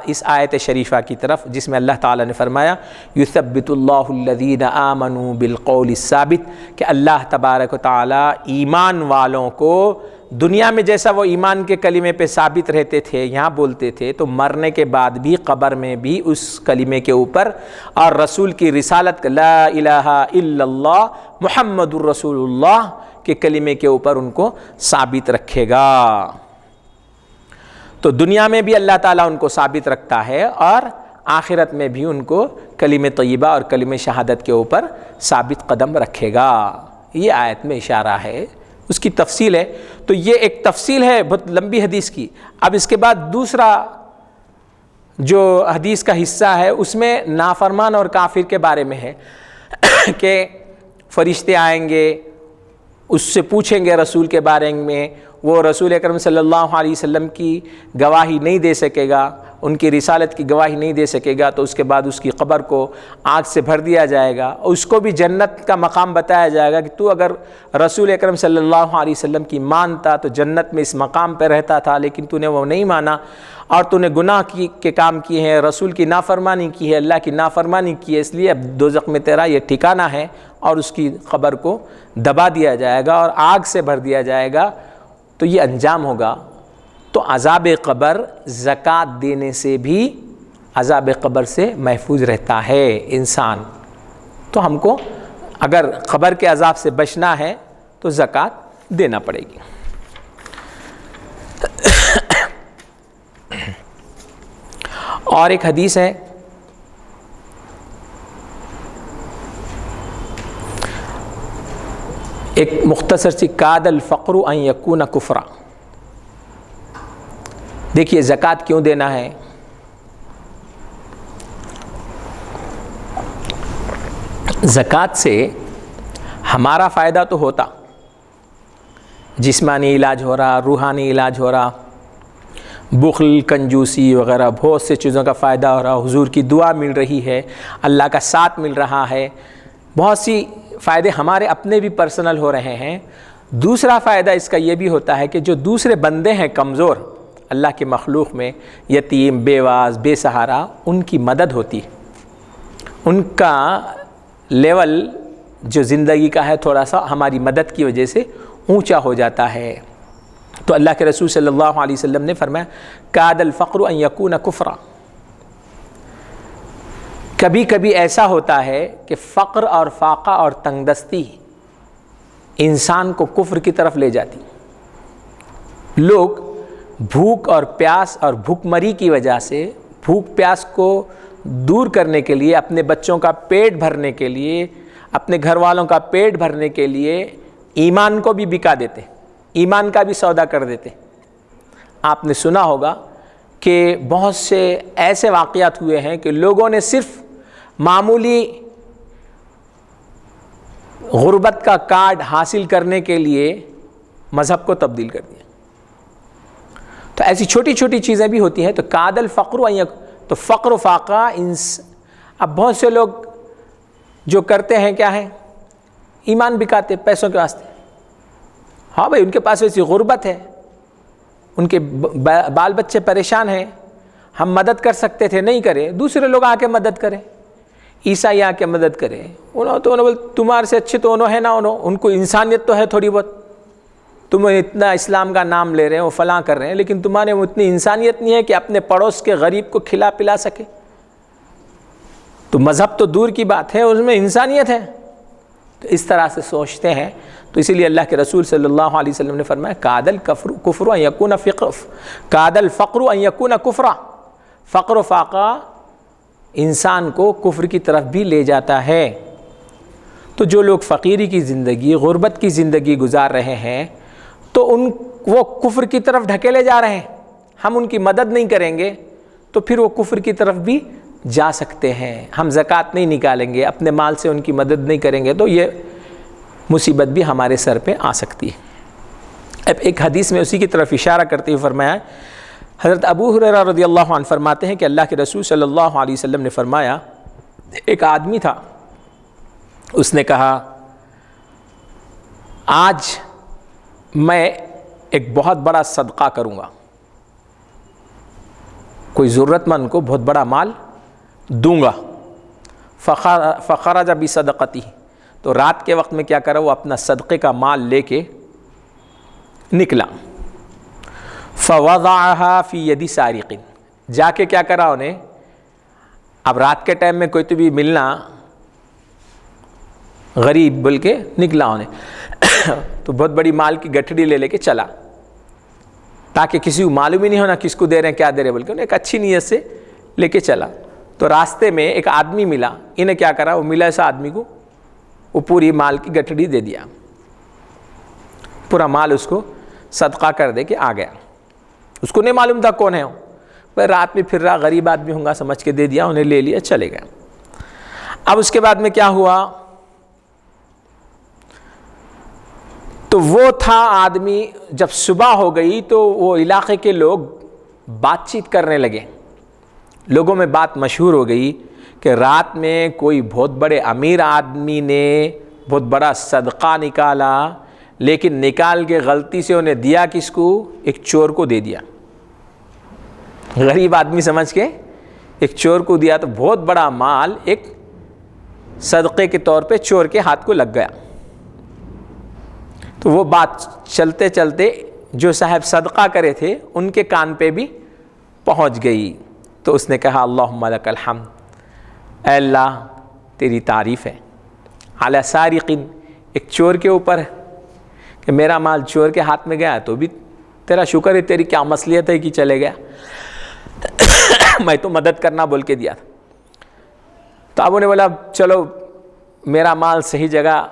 اس آیت شریفہ کی طرف، جس میں اللہ تعالیٰ نے فرمایا یثبت اللہ الذین آمنوا بالقول الثابت، کہ اللہ تبارک و تعالیٰ ایمان والوں کو دنیا میں جیسا وہ ایمان کے کلمے پہ ثابت رہتے تھے، یہاں بولتے تھے، تو مرنے کے بعد بھی قبر میں بھی اس کلمے کے اوپر اور رسول کی رسالت لا الہ الا اللہ محمد الرسول اللہ کے کلمے کے اوپر ان کو ثابت رکھے گا۔ تو دنیا میں بھی اللہ تعالیٰ ان کو ثابت رکھتا ہے اور آخرت میں بھی ان کو کلمہ طیبہ اور کلمہ شہادت کے اوپر ثابت قدم رکھے گا۔ یہ آیت میں اشارہ ہے، اس کی تفصیل ہے۔ تو یہ ایک تفصیل ہے بہت لمبی حدیث کی۔ اب اس کے بعد دوسرا جو حدیث کا حصہ ہے اس میں نافرمان اور کافر کے بارے میں ہے کہ فرشتے آئیں گے، اس سے پوچھیں گے رسول کے بارے میں، وہ رسول اکرم صلی اللہ علیہ وسلم کی گواہی نہیں دے سکے گا، ان کی رسالت کی گواہی نہیں دے سکے گا، تو اس کے بعد اس کی قبر کو آگ سے بھر دیا جائے گا اور اس کو بھی جنت کا مقام بتایا جائے گا کہ تو اگر رسول اکرم صلی اللہ علیہ وسلم کی مانتا تو جنت میں اس مقام پہ رہتا تھا، لیکن تو نے وہ نہیں مانا اور تو نے گناہ کے کام کیے ہیں، رسول کی نافرمانی کی ہے، اللہ کی نافرمانی کی ہے، اس لیے اب دوزخ میں تیرا یہ ٹھکانہ ہے، اور اس کی قبر کو دبا دیا جائے گا اور آگ سے بھر دیا جائے گا، تو یہ انجام ہوگا۔ تو عذاب قبر زکوٰۃ دینے سے بھی عذاب قبر سے محفوظ رہتا ہے انسان۔ تو ہم کو اگر قبر کے عذاب سے بچنا ہے تو زکوٰۃ دینا پڑے گی۔ اور ایک حدیث ہے ایک مختصر سی، کاد الفقر ان یکون کفرا۔ دیکھیے زکوٰۃ کیوں دینا ہے؟ زکوٰۃ سے ہمارا فائدہ تو ہوتا، جسمانی علاج ہو رہا، روحانی علاج ہو رہا، بخل کنجوسی وغیرہ بہت سے چیزوں کا فائدہ ہو رہا، حضور کی دعا مل رہی ہے، اللہ کا ساتھ مل رہا ہے، بہت سی فائدے ہمارے اپنے بھی پرسنل ہو رہے ہیں۔ دوسرا فائدہ اس کا یہ بھی ہوتا ہے کہ جو دوسرے بندے ہیں کمزور اللہ کے مخلوق میں، یتیم، بیواز، بے سہارا، ان کی مدد ہوتی، ان کا لیول جو زندگی کا ہے تھوڑا سا ہماری مدد کی وجہ سے اونچا ہو جاتا ہے۔ تو اللہ کے رسول صلی اللہ علیہ وسلم نے فرمایا کاد الفقر ان یکون کفرا۔ کبھی کبھی ایسا ہوتا ہے کہ فقر اور فاقہ اور تنگ دستی انسان کو کفر کی طرف لے جاتی۔ لوگ بھوک اور پیاس اور بھوک مری کی وجہ سے، بھوک پیاس کو دور کرنے کے لیے، اپنے بچوں کا پیٹ بھرنے کے لیے، اپنے گھر والوں کا پیٹ بھرنے کے لیے ایمان کو بھی بکا دیتے، ایمان کا بھی سودا کر دیتے۔ آپ نے سنا ہوگا کہ بہت سے ایسے واقعات ہوئے ہیں کہ لوگوں نے صرف معمولی غربت کا کارڈ حاصل کرنے کے لیے مذہب کو تبدیل کر دیا۔ تو ایسی چھوٹی چھوٹی چیزیں بھی ہوتی ہیں۔ تو کاد الفقر، تو فقر و فاقہ اب بہت سے لوگ جو کرتے ہیں کیا ہے، ایمان بکاتے پیسوں کے واسطے۔ ہاں بھائی، ان کے پاس ایسی غربت ہے، ان کے بال بچے پریشان ہیں، ہم مدد کر سکتے تھے نہیں کرے، دوسرے لوگ آ کے مدد کریں، عیسائی آ کے مدد کریں۔ انہوں تمہارے سے اچھے تو انہوں ہے نا، ان کو انسانیت تو ہے تھوڑی بہت، تم اتنا اسلام کا نام لے رہے ہیں، وہ فلاں کر رہے ہیں، لیکن تمہارے میں اتنی انسانیت نہیں ہے کہ اپنے پڑوس کے غریب کو کھلا پلا سکے۔ تو مذہب تو دور کی بات ہے، اس میں انسانیت ہے۔ تو اس طرح سے سوچتے ہیں۔ تو اسی لیے اللہ کے رسول صلی اللہ علیہ وسلم نے فرمایا کاد الکفر ان یکون کفرا، فقر و فاقہ انسان کو کفر کی طرف بھی لے جاتا ہے۔ تو جو لوگ فقیری کی زندگی، غربت کی زندگی گزار رہے ہیں تو وہ کفر کی طرف ڈھکیلے جا رہے ہیں۔ ہم ان کی مدد نہیں کریں گے تو پھر وہ کفر کی طرف بھی جا سکتے ہیں۔ ہم زکوٰۃ نہیں نکالیں گے، اپنے مال سے ان کی مدد نہیں کریں گے تو یہ مصیبت بھی ہمارے سر پہ آ سکتی ہے۔ اب ایک حدیث میں اسی کی طرف اشارہ کرتے ہوئے فرمایا، حضرت ابو ہریرہ رضی اللہ عنہ فرماتے ہیں کہ اللہ کے رسول صلی اللہ علیہ وسلم نے فرمایا، ایک آدمی تھا، اس نے کہا آج میں ایک بہت بڑا صدقہ کروں گا، کوئی ضرورت مند کو بہت بڑا مال دوں گا۔ فخرج بصدقتہ، تو رات کے وقت میں کیا کرا، وہ اپنا صدقے کا مال لے کے نکلا۔ فوضعها فی ید سارق، جا کے کیا کرا انہیں، اب رات کے ٹائم میں کوئی تو بھی ملنا غریب بول کے نکلا انہیں تو بہت بڑی مال کی گٹھڑی لے کے چلا، تاکہ کسی کو معلوم ہی نہیں ہونا کس کو دے رہے ہیں کیا دے رہے ہیں، بلکہ انہیں ایک اچھی نیت سے لے کے چلا۔ تو راستے میں ایک آدمی ملا، انہیں کیا کرا، وہ ملا ایسا آدمی کو وہ پوری مال کی گٹھڑی دے دیا، پورا مال اس کو صدقہ کر دے کے آ گیا۔ اس کو نہیں معلوم تھا کون ہے وہ، رات میں پھر رہا، غریب آدمی ہوں گا سمجھ کے دے دیا، انہیں لے لیا، چلے گئے۔ اب اس کے بعد میں کیا ہوا، تو وہ تھا آدمی، جب صبح ہو گئی تو وہ علاقے کے لوگ بات چیت کرنے لگے، لوگوں میں بات مشہور ہو گئی کہ رات میں کوئی بہت بڑے امیر آدمی نے بہت بڑا صدقہ نکالا، لیکن نکال کے غلطی سے انہیں دیا کس کو، ایک چور کو دے دیا، غریب آدمی سمجھ کے ایک چور کو دیا، تو بہت بڑا مال ایک صدقے کے طور پہ چور کے ہاتھ کو لگ گیا۔ تو وہ بات چلتے چلتے جو صاحب صدقہ کرے تھے ان کے کان پہ بھی پہنچ گئی، تو اس نے کہا اللہم لک الحمد، اے اللہ تیری تعریف ہے، علی سارق، ایک چور کے اوپر کہ میرا مال چور کے ہاتھ میں گیا، تو بھی تیرا شکر ہے، تیری کیا مصلحت ہے کہ چلے گیا، میں تو مدد کرنا بول کے دیا تھا۔ تو اب انہیں بولا چلو میرا مال صحیح جگہ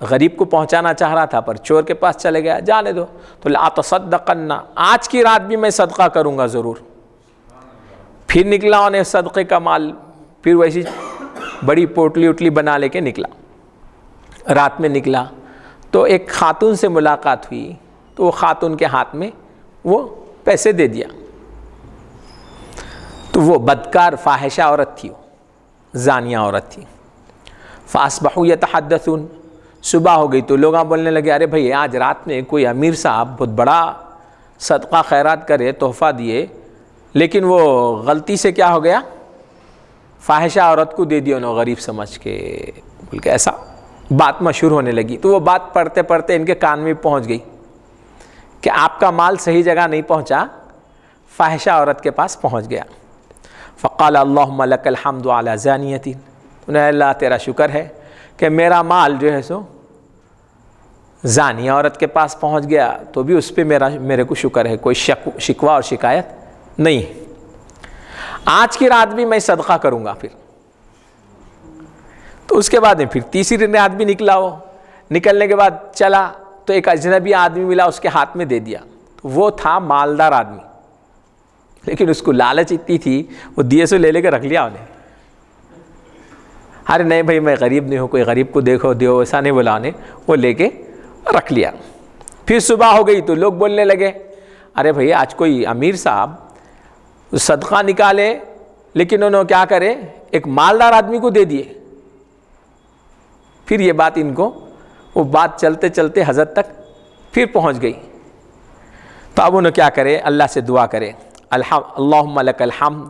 غریب کو پہنچانا چاہ رہا تھا پر چور کے پاس چلے گیا، جانے دو۔ تو لا تصدقن، آج کی رات بھی میں صدقہ کروں گا ضرور۔ پھر نکلا انہیں صدقے کا مال، پھر ویسی بڑی پوٹلی اٹلی بنا لے کے نکلا، رات میں نکلا تو ایک خاتون سے ملاقات ہوئی، تو وہ خاتون کے ہاتھ میں وہ پیسے دے دیا۔ تو وہ بدکار فاحشہ عورت تھی، زانیہ عورت تھی۔ فاصبحوا یتحدثون، صبح ہو گئی تو لوگ بولنے لگے ارے بھائی آج رات میں کوئی امیر صاحب بہت بڑا صدقہ خیرات کرے، تحفہ دیے، لیکن وہ غلطی سے کیا ہو گیا، فاحشہ عورت کو دے دیا انہوں غریب سمجھ کے، بلکہ ایسا بات مشہور ہونے لگی۔ تو وہ بات پڑھتے پڑھتے ان کے کان میں پہنچ گئی کہ آپ کا مال صحیح جگہ نہیں پہنچا، فاحشہ عورت کے پاس پہنچ گیا۔ فقال اللہم لک الحمد علی زانیۃ، انہیں اللہ تیرا شکر ہے کہ میرا مال جو ہے سو زانی عورت کے پاس پہنچ گیا، تو بھی اس پہ میرے کو شکر ہے، کوئی شکوہ اور شکایت نہیں ہے، آج کی رات بھی میں صدقہ کروں گا۔ پھر تو اس کے بعد میں پھر تیسری رات بھی نکلا، وہ نکلنے کے بعد چلا تو ایک اجنبی آدمی ملا، اس کے ہاتھ میں دے دیا، تو وہ تھا مالدار آدمی، لیکن اس کو لالچ اتنی تھی وہ دیے سے لے کے رکھ لیا انہیں، ارے نہیں بھائی میں غریب نہیں ہوں، کوئی غریب کو دیکھو دیو، ایسا نہیں بولا انہیں، وہ لے کے رکھ لیا۔ پھر صبح ہو گئی تو لوگ بولنے لگے ارے بھائی آج کوئی امیر صاحب صدقہ نکالے، لیکن انہوں کیا کرے، ایک مالدار آدمی کو دے دیے۔ پھر یہ بات ان کو، وہ بات چلتے چلتے حضرت تک پھر پہنچ گئی، تو اب انہوں کیا کرے، اللہ سے دعا کرے، اللہم لک الحمد،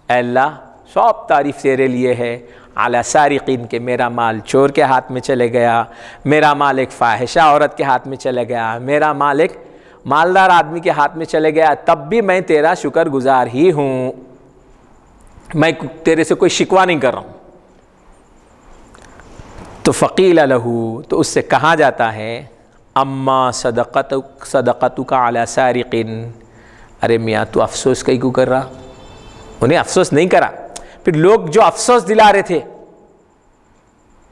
اے اللہ سب تعریف تیرے لیے ہے، علی سارقین، کہ میرا مال چور کے ہاتھ میں چلے گیا، میرا مال ایک فاحشہ عورت کے ہاتھ میں چلے گیا، میرا مال ایک مالدار آدمی کے ہاتھ میں چلے گیا، تب بھی میں تیرا شکر گزار ہی ہوں، میں تیرے سے کوئی شکوہ نہیں کر رہا ہوں۔ تو فقیل لہ، تو اس سے کہا جاتا ہے اما صدقتک علی سارق، ارے میاں تو افسوس کئی کو کر رہا، انہیں افسوس نہیں کرا، پھر لوگ جو افسوس دلا رہے تھے،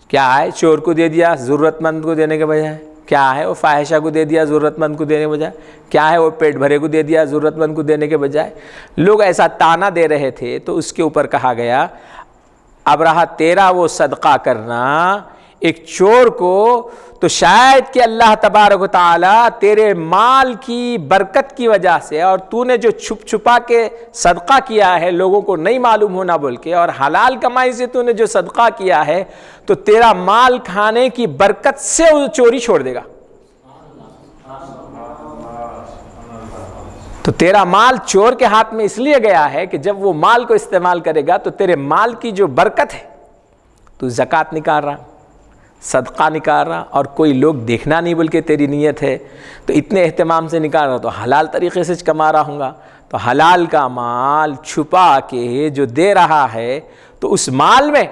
کیا ہے، چور کو دے دیا ضرورت مند کو دینے کے بجائے، کیا ہے وہ فاحشہ کو دے دیا ضرورت مند کو دینے کے بجائے، کیا ہے وہ پیٹ بھرے کو دے دیا ضرورت مند کو دینے کے بجائے، لوگ ایسا تانا دے رہے تھے۔ تو اس کے اوپر کہا گیا اب رہا تیرا وہ صدقہ کرنا ایک چور کو، تو شاید کہ اللہ تبارک و تعالی تیرے مال کی برکت کی وجہ سے، اور تو نے جو چھپ چھپا کے صدقہ کیا ہے لوگوں کو نہیں معلوم ہونا بول کے، اور حلال کمائی سے تو نے جو صدقہ کیا ہے، تو تیرا مال کھانے کی برکت سے وہ چوری چھوڑ دے گا۔ تو تیرا مال چور کے ہاتھ میں اس لیے گیا ہے کہ جب وہ مال کو استعمال کرے گا تو تیرے مال کی جو برکت ہے، تو زکوٰۃ نکال رہا، صدقہ نکال رہا، اور کوئی لوگ دیکھنا نہیں بول کے تیری نیت ہے، تو اتنے اہتمام سے نکال رہا، تو حلال طریقے سے کما رہا ہوں گا، تو حلال کا مال چھپا کے جو دے رہا ہے، تو اس مال میں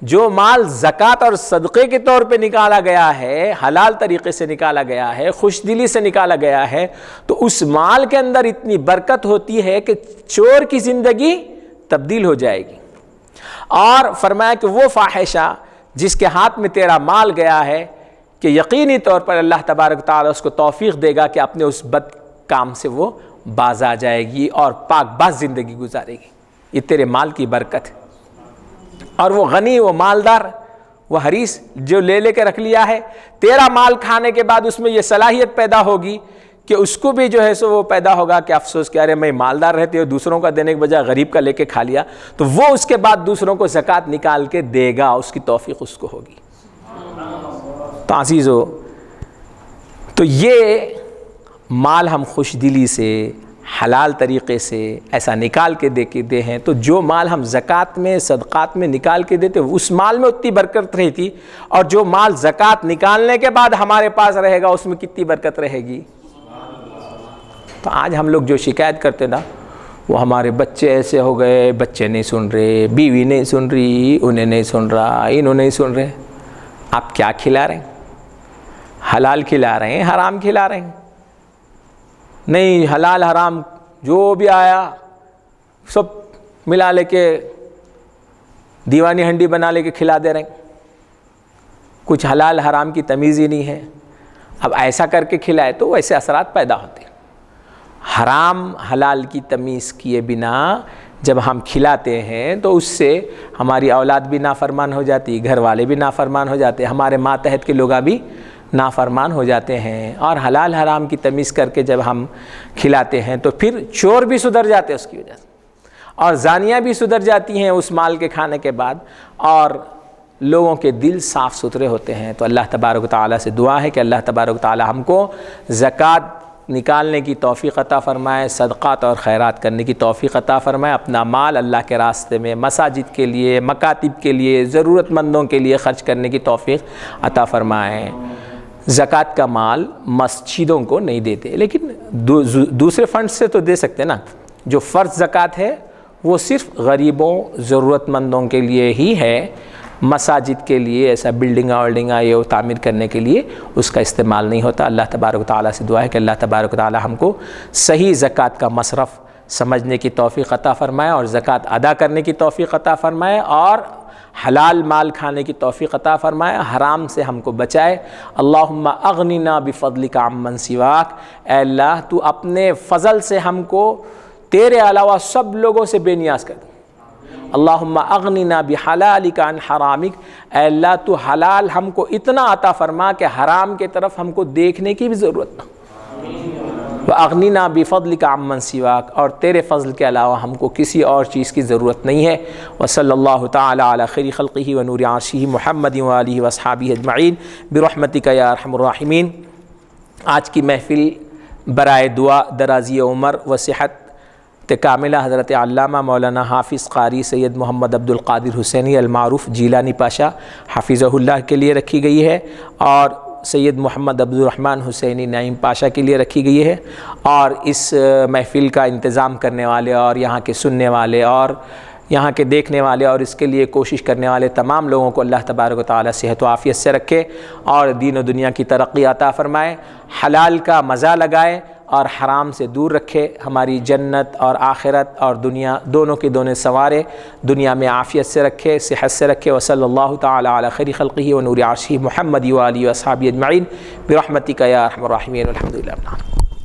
جو مال زکوٰۃ اور صدقے کے طور پہ نکالا گیا ہے، حلال طریقے سے نکالا گیا ہے، خوش دلی سے نکالا گیا ہے، تو اس مال کے اندر اتنی برکت ہوتی ہے کہ چور کی زندگی تبدیل ہو جائے گی۔ اور فرمایا کہ وہ فاحشہ جس کے ہاتھ میں تیرا مال گیا ہے، کہ یقینی طور پر اللہ تبارک تعالیٰ اس کو توفیق دے گا کہ اپنے اس بد کام سے وہ باز آ جائے گی اور پاک باز زندگی گزارے گی۔ یہ تیرے مال کی برکت ہے۔ اور وہ غنی، وہ مالدار، وہ حریص جو لے کے رکھ لیا ہے، تیرا مال کھانے کے بعد اس میں یہ صلاحیت پیدا ہوگی کہ اس کو بھی جو ہے سو وہ پیدا ہوگا کہ افسوس کہ ارے میں مالدار رہتے ہو، دوسروں کا دینے کے بجائے غریب کا لے کے کھا لیا، تو وہ اس کے بعد دوسروں کو زکوٰۃ نکال کے دے گا، اس کی توفیق اس کو ہوگی۔ تو عزیزو، تو یہ مال ہم خوش دلی سے حلال طریقے سے ایسا نکال کے دے ہیں، تو جو مال ہم زکوٰۃ میں صدقات میں نکال کے دیتے اس مال میں اتنی برکت رہتی، اور جو مال زکوٰۃ نکالنے کے بعد ہمارے پاس رہے گا اس میں کتنی برکت رہے گی۔ تو آج ہم لوگ جو شکایت کرتے نا، وہ ہمارے بچے ایسے ہو گئے، بچے نہیں سن رہے، بیوی نہیں سن رہی، انہیں نہیں سن رہا، انہوں نہیں سن رہے۔ آپ کیا کھلا رہے ہیں؟ حلال کھلا رہے ہیں، حرام کھلا رہے ہیں؟ نہیں، حلال حرام جو بھی آیا سب ملا لے کے دیوانی ہنڈی بنا لے کے کھلا دے رہے ہیں، کچھ حلال حرام کی تمیز ہی نہیں ہے۔ اب ایسا کر کے کھلائے تو ویسے اثرات پیدا ہوتے ہیں۔ حرام حلال کی تمیز کیے بنا جب ہم کھلاتے ہیں تو اس سے ہماری اولاد بھی نافرمان ہو جاتی، گھر والے بھی نافرمان ہو جاتے، ہمارے ماتحت کے لوگ بھی نافرمان ہو جاتے ہیں۔ اور حلال حرام کی تمیز کر کے جب ہم کھلاتے ہیں تو پھر چور بھی سدھر جاتے ہیں اس کی وجہ سے، اور زانیاں بھی سدھر جاتی ہیں اس مال کے کھانے کے بعد، اور لوگوں کے دل صاف ستھرے ہوتے ہیں۔ تو اللہ تبارک و تعالیٰ سے دعا ہے کہ اللہ تبارک و تعالیٰ ہم کو زکوٰۃ نکالنے کی توفیق عطا فرمائے، صدقات اور خیرات کرنے کی توفیق عطا فرمائے، اپنا مال اللہ کے راستے میں مساجد کے لیے، مکاتب کے لیے، ضرورت مندوں کے لیے خرچ کرنے کی توفیق عطا فرمائے۔ زکوٰۃ کا مال مسجدوں کو نہیں دیتے، لیکن دوسرے فنڈ سے تو دے سکتے نا۔ جو فرض زکوٰۃ ہے وہ صرف غریبوں، ضرورت مندوں کے لیے ہی ہے، مساجد کے لیے ایسا بلڈنگاں یہ تعمیر کرنے کے لیے اس کا استعمال نہیں ہوتا۔ اللہ تبارک و تعالیٰ سے دعا ہے کہ اللہ تبارک و تعالیٰ ہم کو صحیح زکوٰۃ کا مصرف سمجھنے کی توفیق عطا فرمائے، اور زکوٰۃ ادا کرنے کی توفیق عطا فرمائے، اور حلال مال کھانے کی توفیق عطا فرمائے، حرام سے ہم کو بچائے۔ اللہم اغننا بفضلک عمن سواک، اے اللہ تو اپنے فضل سے ہم کو تیرے علاوہ سب لوگوں سے بے نیاز کر دے۔ اللہم اغننا بحلالک عن حرامک، اے اللہ تو حلال ہم کو اتنا عطا فرما کہ حرام کے طرف ہم کو دیکھنے کی بھی ضرورت نہ۔ وَأَغْنِنَا بِفَضْلِكَ عَمَّنْ سِوَاكَ، اور تیرے فضل کے علاوہ ہم کو کسی اور چیز کی ضرورت نہیں ہے۔ وصلی اللہ تعالی علی خیر خلقہ ونور عرشہ محمد وآلہ واصحابہ اجمعین برحمتک یا ارحم الراحمین۔ آج کی محفل برائے دعا، درازی عمر و صحت کاملہ حضرت علامہ مولانا حافظ قاری سید محمد عبد القادر حسینی المعروف جیلانی پاشا حفظہ اللہ کے لیے رکھی گئی ہے، اور سید محمد عبد الرحمن حسینی نعیم پاشا کے لیے رکھی گئی ہے۔ اور اس محفل کا انتظام کرنے والے اور یہاں کے سننے والے اور یہاں کے دیکھنے والے اور اس کے لیے کوشش کرنے والے تمام لوگوں کو اللہ تبارک و تعالی صحت و عافیت سے رکھے اور دین و دنیا کی ترقی عطا فرمائے، حلال کا مزہ لگائے اور حرام سے دور رکھے، ہماری جنت اور آخرت اور دنیا دونوں کے دونوں سنوارے، دنیا میں عافیت سے رکھے، صحت سے رکھے۔ وصلی اللہ تعالی علی خیر خلقہ و نور عرشہ محمد و آلہ و اصحابہ اجمعین برحمتک یا ارحم الراحمین، الحمد للہ۔